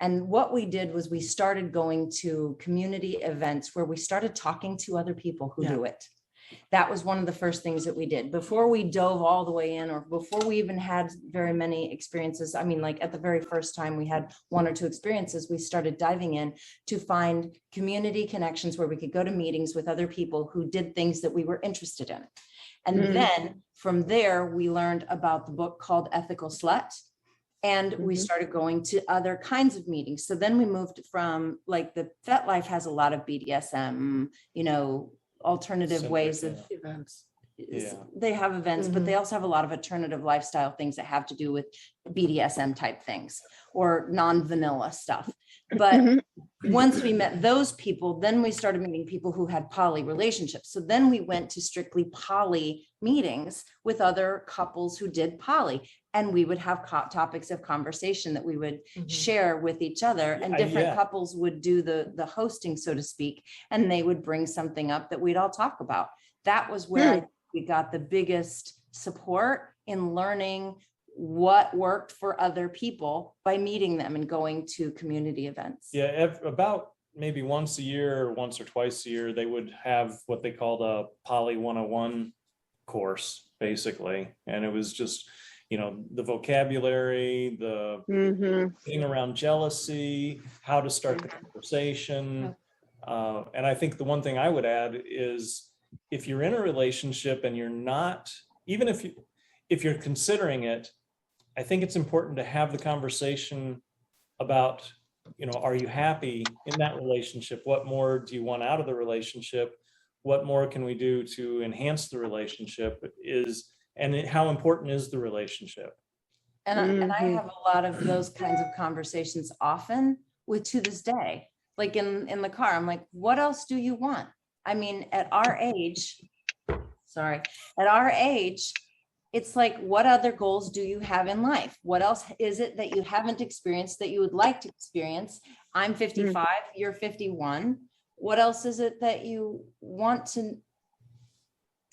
And what we did was we started going to community events where we started talking to other people who do it. That was one of the first things that we did before we dove all the way in, or before we even had very many experiences. I mean, like at the very first time we had 1 or 2 experiences, we started diving in to find community connections where we could go to meetings with other people who did things that we were interested in. And then from there, we learned about the book called Ethical Slut. And we started going to other kinds of meetings. So then we moved from, like, the FetLife has a lot of BDSM, you know, alternative ways of events. They have events, but they also have a lot of alternative lifestyle things that have to do with BDSM type things or non-vanilla stuff. But once we met those people, then we started meeting people who had poly relationships. So then we went to strictly poly meetings with other couples who did poly, and we would have topics of conversation that we would share with each other, and different couples would do the hosting, so to speak, and they would bring something up that we'd all talk about. That was where we got the biggest support in learning what worked for other people by meeting them and going to community events. Yeah, about maybe once a year or once or twice a year, they would have what they called a Poly 101 course, basically. And it was just, you know, the vocabulary, the thing around jealousy, how to start the conversation. And I think the one thing I would add is, if you're in a relationship and you're not, even if you're considering it, I think it's important to have the conversation about, you know, are you happy in that relationship? What more do you want out of the relationship? What more can we do to enhance the relationship? How important is the relationship? And I have a lot of those kinds of conversations often to this day, like in the car. I'm like, what else do you want? I mean, at our age, it's like, what other goals do you have in life? What else is it that you haven't experienced that you would like to experience? I'm 55, you're 51. What else is it that you want to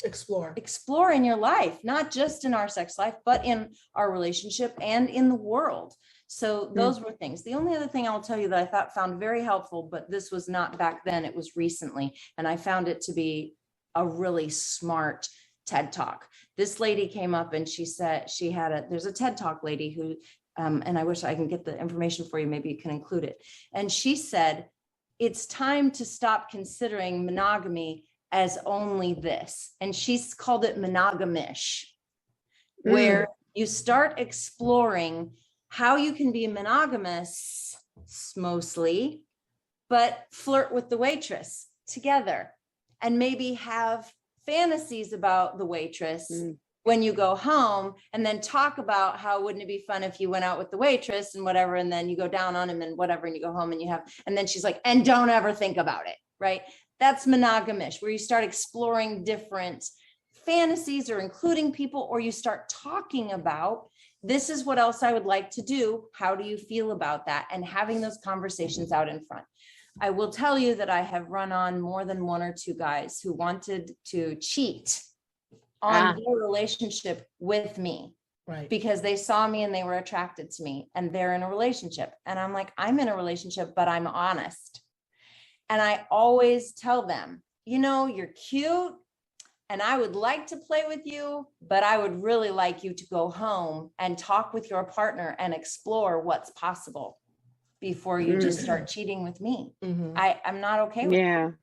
explore in your life, not just in our sex life, but in our relationship and in the world? So those were things. The only other thing I will tell you that I found very helpful, but this was not back then, it was recently, and I found it to be a really smart TED Talk. This lady came up and she said there's a TED Talk lady who, and I wish I can get the information for you, maybe you can include it. And she said, it's time to stop considering monogamy as only this. And she's called it monogamish, where you start exploring how you can be monogamous mostly, but flirt with the waitress together and maybe have fantasies about the waitress when you go home, and then talk about how wouldn't it be fun if you went out with the waitress and whatever, and then you go down on him and whatever, and you go home and and then she's like, and don't ever think about it, right? That's monogamish, where you start exploring different fantasies or including people, or you start talking about, this is what else I would like to do. How do you feel about that? And having those conversations out in front. I will tell you that I have run on more than 1 or 2 guys who wanted to cheat on their relationship with me, Right. because they saw me and they were attracted to me and they're in a relationship. And I'm like, I'm in a relationship, but I'm honest. And I always tell them, you know, you're cute and I would like to play with you, but I would really like you to go home and talk with your partner and explore what's possible before you just start cheating with me. I'm not okay with that.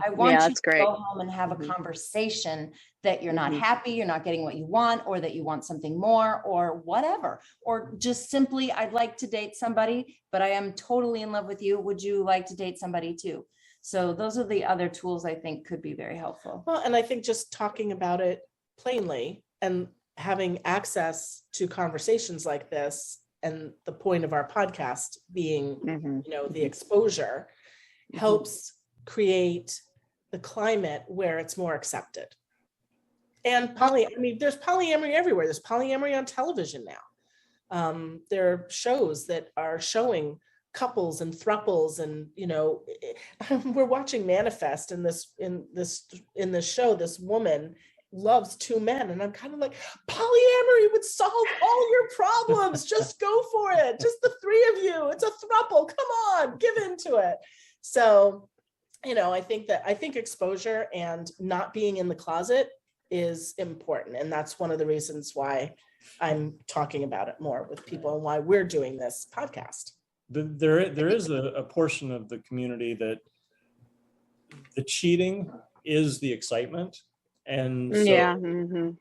I want you to go home and have a conversation that you're not happy, you're not getting what you want, or that you want something more, or whatever, or just simply, I'd like to date somebody, but I am totally in love with you. Would you like to date somebody too? So those are the other tools I think could be very helpful. Well, and I think just talking about it plainly and having access to conversations like this, and the point of our podcast being, you know, the exposure, helps create the climate where it's more accepted. And there's polyamory everywhere. There's polyamory on television now. There are shows that are showing couples and thruples, and we're watching Manifest in this show. This woman loves two men, and I'm kind of like, polyamory would solve all your problems. Just go for it. Just the three of you. It's a throuple. Come on, give into it. So, I think exposure and not being in the closet is important, and that's one of the reasons why I'm talking about it more with people and why we're doing this podcast. There is a portion of the community that the cheating is the excitement. And so,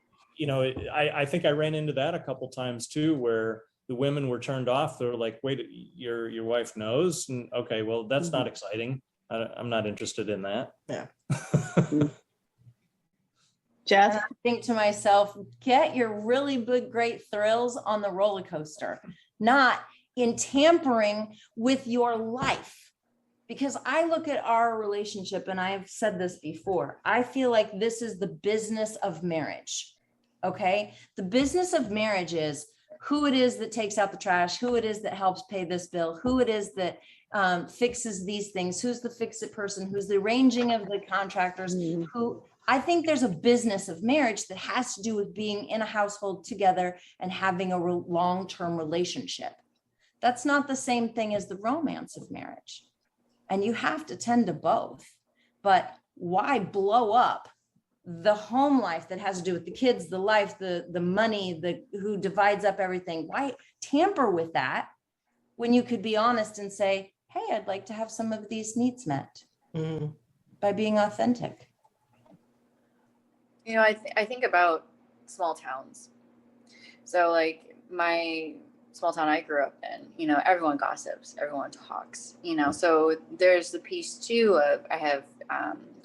I think I ran into that a couple times too, where the women were turned off. They're like, wait, your wife knows? And okay, well, that's not exciting. I'm not interested in that. Yeah. Jess? I think to myself, get your really big, great thrills on the roller coaster, not in tampering with your life. Because I look at our relationship, and I've said this before, I feel like this is the business of marriage. Okay. The business of marriage is who it is that takes out the trash, who it is that helps pay this bill, who it is that fixes these things, who's the fix-it person, who's the arranging of the contractors, who. I think there's a business of marriage that has to do with being in a household together and having a long-term relationship. That's not the same thing as the romance of marriage. And you have to tend to both. But why blow up the home life that has to do with the kids, the life, the money, who divides up everything? Why tamper with that when you could be honest and say, hey, I'd like to have some of these needs met by being authentic? I think about small towns. So like my small town I grew up in, everyone gossips, everyone talks, so there's the piece too of I have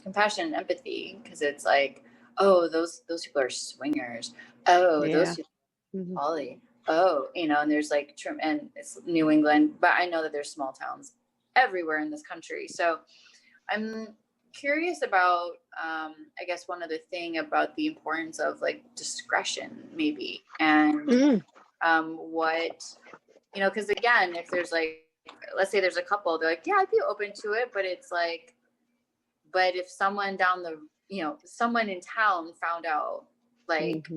compassion and empathy, because it's like, oh, those people are swingers. Oh, those people are poly. Oh, and there's like, and it's New England, but I know that there's small towns everywhere in this country. So I'm curious about, I guess one other thing about the importance of like discretion maybe, and what, because again, if there's like, let's say there's a couple, they're like, yeah, I'd be open to it, but it's like, but if someone someone in town found out, like,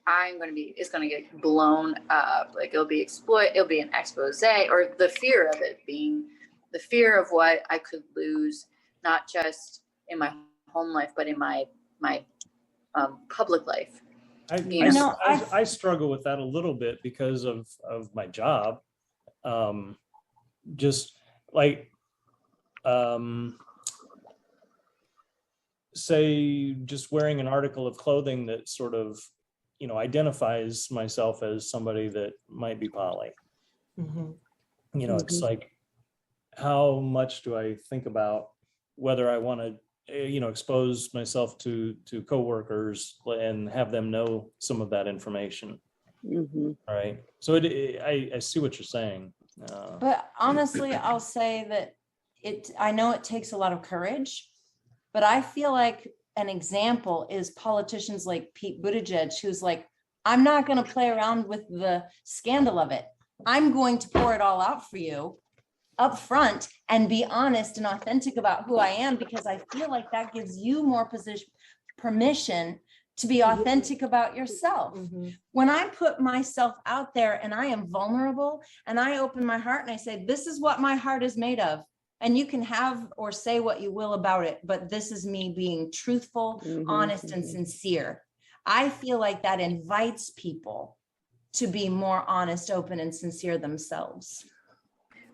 it's going to get blown up, like it'll be an expose, or the fear of it being the fear of what I could lose, not just in my home life, but in my public life. I struggle with that a little bit because of my job. Just like, say just wearing an article of clothing that sort of, identifies myself as somebody that might be poly. It's like, how much do I think about whether I want to, expose myself to coworkers and have them know some of that information. Right. So I see what you're saying. But honestly, I'll say that I know it takes a lot of courage, but I feel like an example is politicians like Pete Buttigieg, who's like, I'm not going to play around with the scandal of it. I'm going to pour it all out for you up front and be honest and authentic about who I am, because I feel like that gives you more permission to be authentic about yourself. When I put myself out there and I am vulnerable and I open my heart and I say, this is what my heart is made of, and you can have or say what you will about it, but this is me being truthful, honest, and sincere. I feel like that invites people to be more honest, open, and sincere themselves.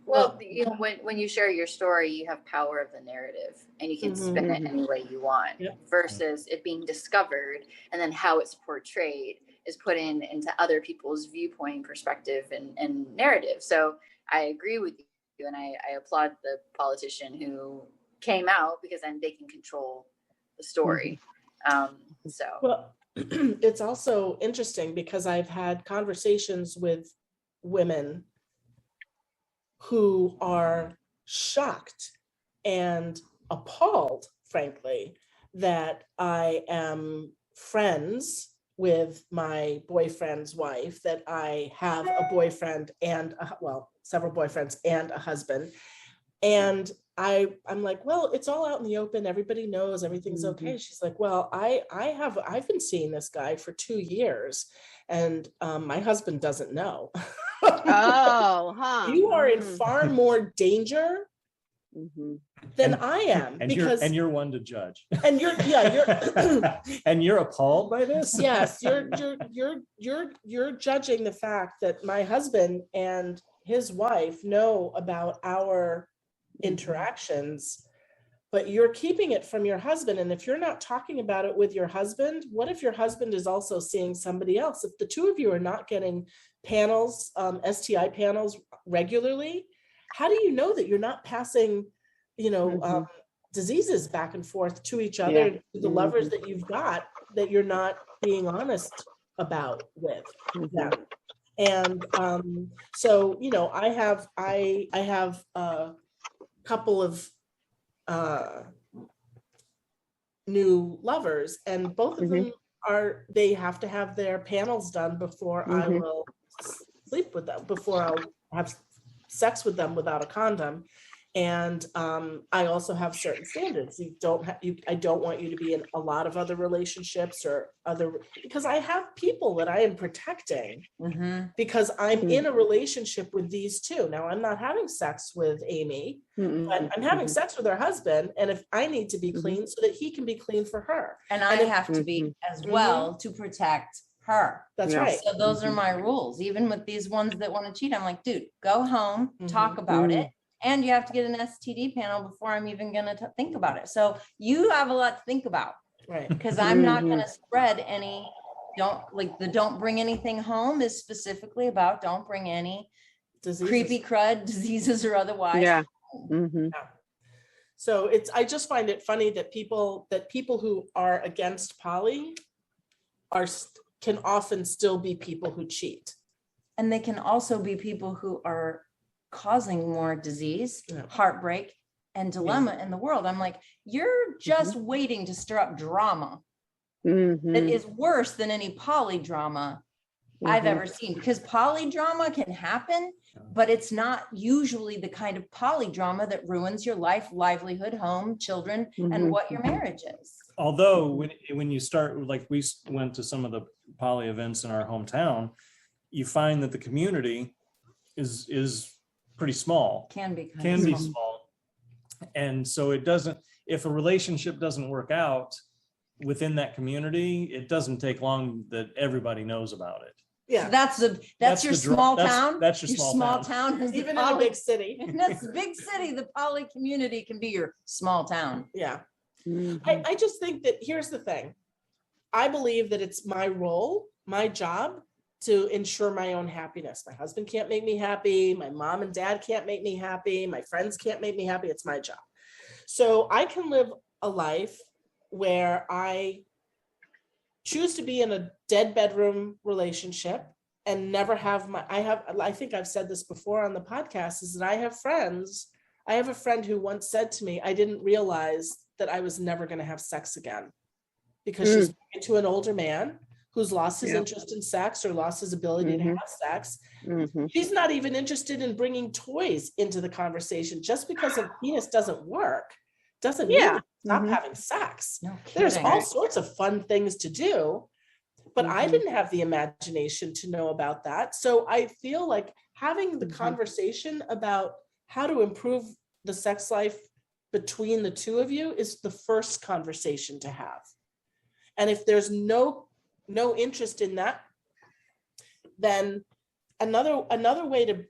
Well, when you share your story, you have power of the narrative, and you can spin it any way you want, versus it being discovered and then how it's portrayed is put into other people's viewpoint, perspective, and narrative. So I agree with you, and I applaud the politician who came out, because then they can control the story. Well, it's also interesting because I've had conversations with women who are shocked and appalled, frankly, that I am friends with my boyfriend's wife that I have a boyfriend and several boyfriends and a husband. And I'm like, well, it's all out in the open. Everybody knows everything's okay. She's like, well, I've been seeing this guy for 2 years and my husband doesn't know. Oh, huh. You are in far more danger than I am, and because you're one to judge. And you're and you're appalled by this. Yes, you're judging the fact that my husband and his wife know about our interactions, but you're keeping it from your husband. And if you're not talking about it with your husband, what if your husband is also seeing somebody else? If the two of you are not getting panels, STI panels regularly, how do you know that you're not passing, diseases back and forth to each other, to the lovers that you've got, that you're not being honest about with them? And so, I have a couple of new lovers, and both of them they have to have their panels done before I will sleep with them, before I'll have sex with them without a condom. And I also have certain standards. I don't want you to be in a lot of other relationships because I have people that I am protecting because I'm in a relationship with these two. Now, I'm not having sex with Amy, but I'm having sex with her husband. And if I need to be clean so that he can be clean for her. And I have to be as well to protect her. That's right. So those are my rules. Even with these ones that want to cheat, I'm like, dude, go home, talk about it. And you have to get an STD panel before I'm even going to think about it. So you have a lot to think about, right? Because I'm not going to spread any. Don't bring anything home is specifically about don't bring any creepy crud diseases or otherwise. Yeah. So I just find it funny that people who are against poly can often still be people who cheat. And they can also be people who are causing more disease, heartbreak, and dilemma in the world. I'm like, you're just waiting to stir up drama that is worse than any poly drama I've ever seen, because poly drama can happen, but it's not usually the kind of poly drama that ruins your life, livelihood, home, children, and what your marriage is. Although when you start, like we went to some of the poly events in our hometown, you find that the community is pretty small, can be small. And so if a relationship doesn't work out within that community, it doesn't take long that everybody knows about it. Yeah. So that's your small town. That's your small town. Even in a big city. In this big city, the poly community can be your small town. Yeah. I just think that here's the thing. I believe that it's my role, my job, to ensure my own happiness. My husband can't make me happy. My mom and dad can't make me happy. My friends can't make me happy. It's my job. So I can live a life where I choose to be in a dead bedroom relationship and never have I think I've said this before on the podcast, is that I have friends. I have a friend who once said to me, I didn't realize that I was never going to have sex again, because she's married to an older man who's lost his interest in sex or lost his ability to have sex. She's not even interested in bringing toys into the conversation. Just because a penis doesn't work doesn't mean stop having sex. No There's kidding. all sorts of fun things to do, but I didn't have the imagination to know about that. So I feel like having the conversation about how to improve the sex life between the two of you is the first conversation to have. And if there's no interest in that, then another way to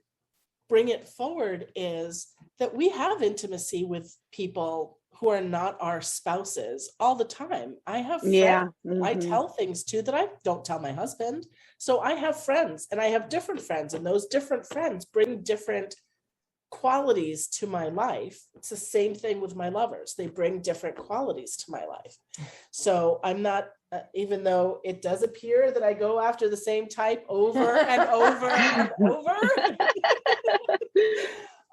bring it forward is that we have intimacy with people who are not our spouses all the time. I have friends I tell things to that I don't tell my husband. So I have friends, and I have different friends, and those different friends bring different qualities to my life. It's the same thing with my lovers. They bring different qualities to my life. So I'm not, even though it does appear that I go after the same type over and over and over,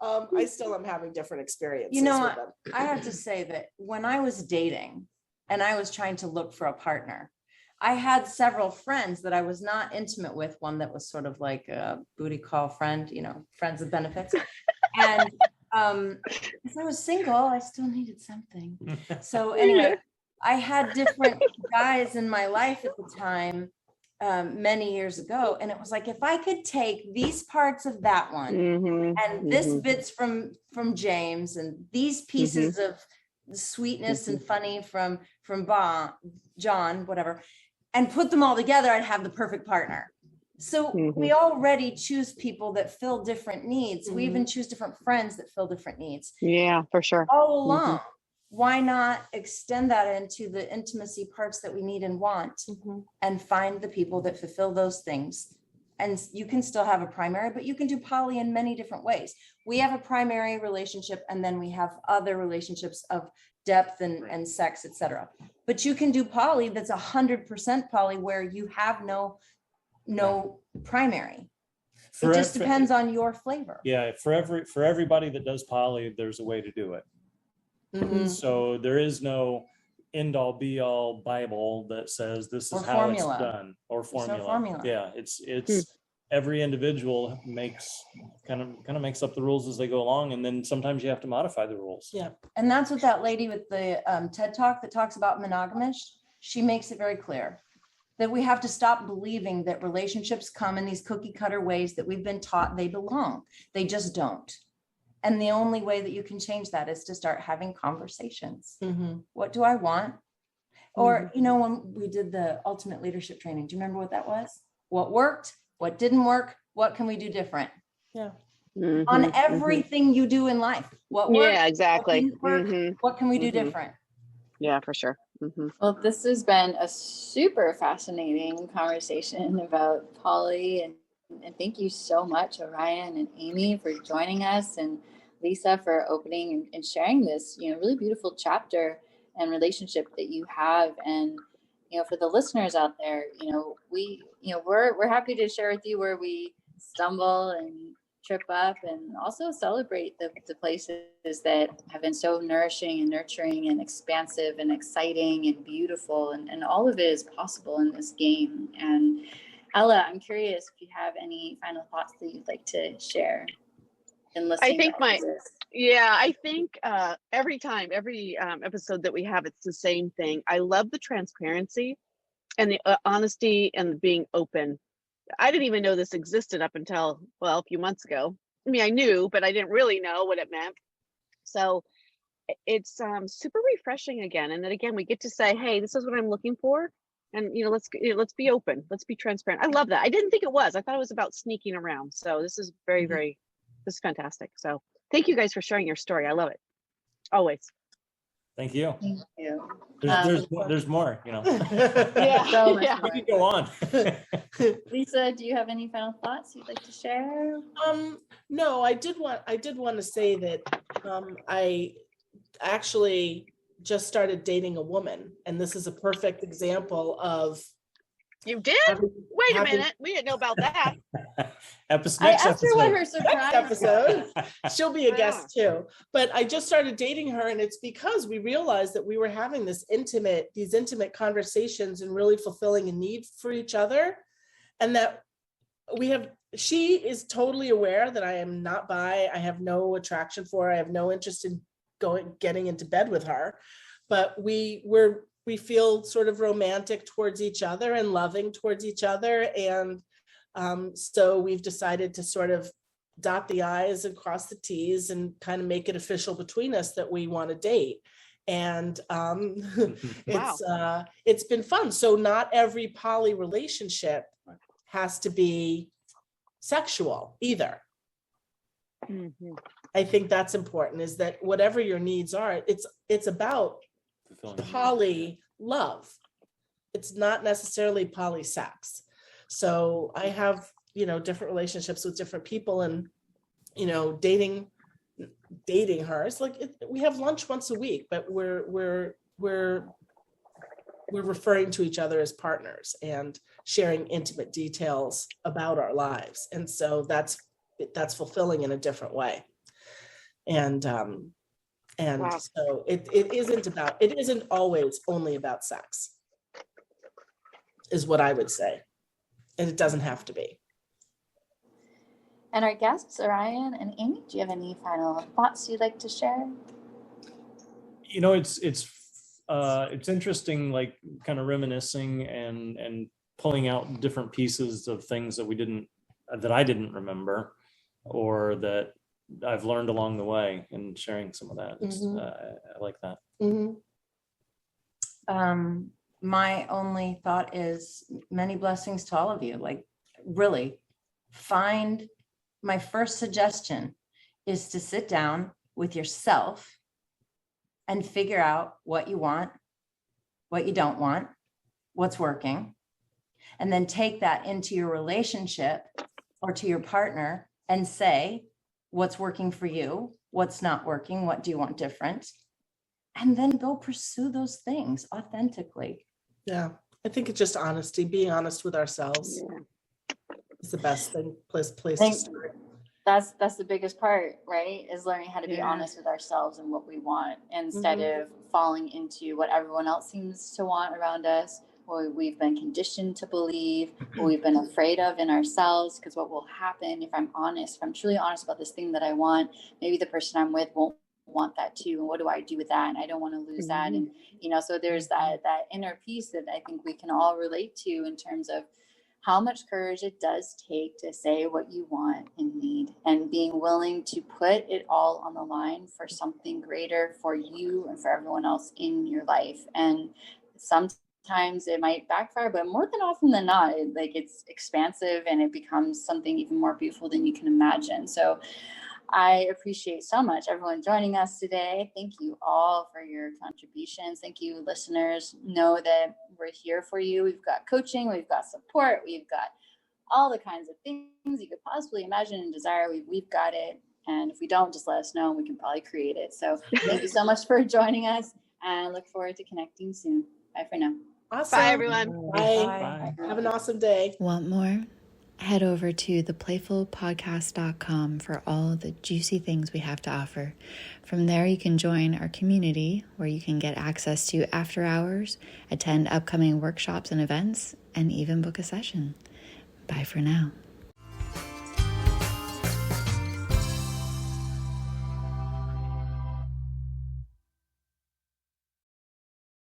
I still am having different experiences. You know, with them. I have to say that when I was dating and I was trying to look for a partner, I had several friends that I was not intimate with, one that was sort of like a booty call friend, you know, friends with benefits. And because I was single, I still needed something. So anyway, I had different guys in my life at the time, many years ago. And it was like, if I could take these parts of that one and this bits from James and these pieces of sweetness and funny from John, whatever, and put them all together, I'd have the perfect partner. So we already choose people that fill different needs. We even choose different friends that fill different needs. Yeah, for sure. All along. Why not extend that into the intimacy parts that we need and want and find the people that fulfill those things? And you can still have a primary, but you can do poly in many different ways. We have a primary relationship, and then we have other relationships of depth and sex, etc. But you can do poly that's 100% poly where you have no primary. It just depends on your flavor. Yeah, for everybody that does poly, there's a way to do it. So there is no end all be all Bible that says this is how it's done, or formula. No formula. Yeah, it's every individual kind of makes up the rules as they go along, and then sometimes you have to modify the rules. Yeah, and that's what that lady with the TED Talk that talks about monogamish, she makes it very clear that we have to stop believing that relationships come in these cookie cutter ways that we've been taught they belong. They just don't. And the only way that you can change that is to start having conversations. What do I want? Or, you know, when we did the ultimate leadership training, do you remember what that was? What worked? What didn't work? What can we do different? Yeah. On everything you do in life. What worked? Yeah, exactly. What, what can we do different? Yeah, for sure. Well, this has been a super fascinating conversation about poly, and thank you so much, Orion and Amy, for joining us, and Lisa for opening and sharing this, you know, really beautiful chapter and relationship that you have. And, you know, for the listeners out there, you know, we're happy to share with you where we stumble and trip up, and also celebrate the places that have been so nourishing and nurturing and expansive and exciting and beautiful, and all of it is possible in this game. And Ella, I'm curious if you have any final thoughts that you'd like to share in listening. I think every episode that we have, it's the same thing. I love the transparency and the honesty and being open. I didn't even know this existed up until, well, a few months ago. I mean, I knew, but I didn't really know what it meant. So it's super refreshing again. And then again, we get to say, hey, this is what I'm looking for. And, you know, let's be open. Let's be transparent. I love that. I didn't think it was. I thought it was about sneaking around. So this is very, this is fantastic. So thank you guys for sharing your story. I love it. Always. Thank you. Thank you. There's more, you know. So much Yeah. more. We can go on. Lisa, do you have any final thoughts you'd like to share? No, I did want to say that I actually just started dating a woman, and this is a perfect example of. You did? Wait a minute. We didn't know about that. Next I asked her what episode. her surprise episode. She'll be a guest too. But I just started dating her, and it's because we realized that we were having these intimate conversations and really fulfilling a need for each other. And that she is totally aware that I am not bi. I have no attraction for her. I have no interest in getting into bed with her. But we feel sort of romantic towards each other and loving towards each other. And so we've decided to sort of dot the I's and cross the T's and kind of make it official between us that we want to date. And it's been fun. So not every poly relationship has to be sexual either. I think that's important, is that whatever your needs are, it's about poly love. It's not necessarily poly sex. So I have, different relationships with different people, and, dating her. It's like we have lunch once a week, but we're referring to each other as partners and sharing intimate details about our lives. And so that's fulfilling in a different way. And wow. So it isn't always only about sex. is what I would say. And it doesn't have to be. And our guests, Orion and Amy, do you have any final thoughts you'd like to share? It's interesting, like kind of reminiscing and pulling out different pieces of things that I didn't remember, or that I've learned along the way, and sharing some of that. I like that. My only thought is many blessings to all of you. Like, really, my first suggestion is to sit down with yourself and figure out what you want, what you don't want, what's working, and then take that into your relationship or to your partner and say, what's working for you, what's not working, what do you want different, and then go pursue those things authentically. Yeah, I think it's just honesty, being honest with ourselves. It's the best thing, place to start. That's the biggest part, right? Is learning how to be honest with ourselves and what we want, instead of falling into what everyone else seems to want around us, what we've been conditioned to believe, what we've been afraid of in ourselves. Because what will happen if I'm truly honest about this thing that I want, maybe the person I'm with won't want that too, and what do I do with that? And I don't want to lose that. And so there's that inner piece that I think we can all relate to, in terms of how much courage it does take to say what you want and need, and being willing to put it all on the line for something greater for you and for everyone else in your life. And sometimes it might backfire, but more than often than not, it's expansive and it becomes something even more beautiful than you can imagine. So I appreciate so much everyone joining us today. Thank you all for your contributions. Thank you, listeners. Know that we're here for you. We've got coaching, we've got support, we've got all the kinds of things you could possibly imagine and desire. We've got it. And if we don't, just let us know and we can probably create it. So thank you so much for joining us, and look forward to connecting soon. Bye for now. Awesome. Bye, everyone. Bye. Have an awesome day. Want more? Head over to theplayfulpodcast.com for all the juicy things we have to offer. From there, you can join our community, where you can get access to after hours, attend upcoming workshops and events, and even book a session. Bye for now.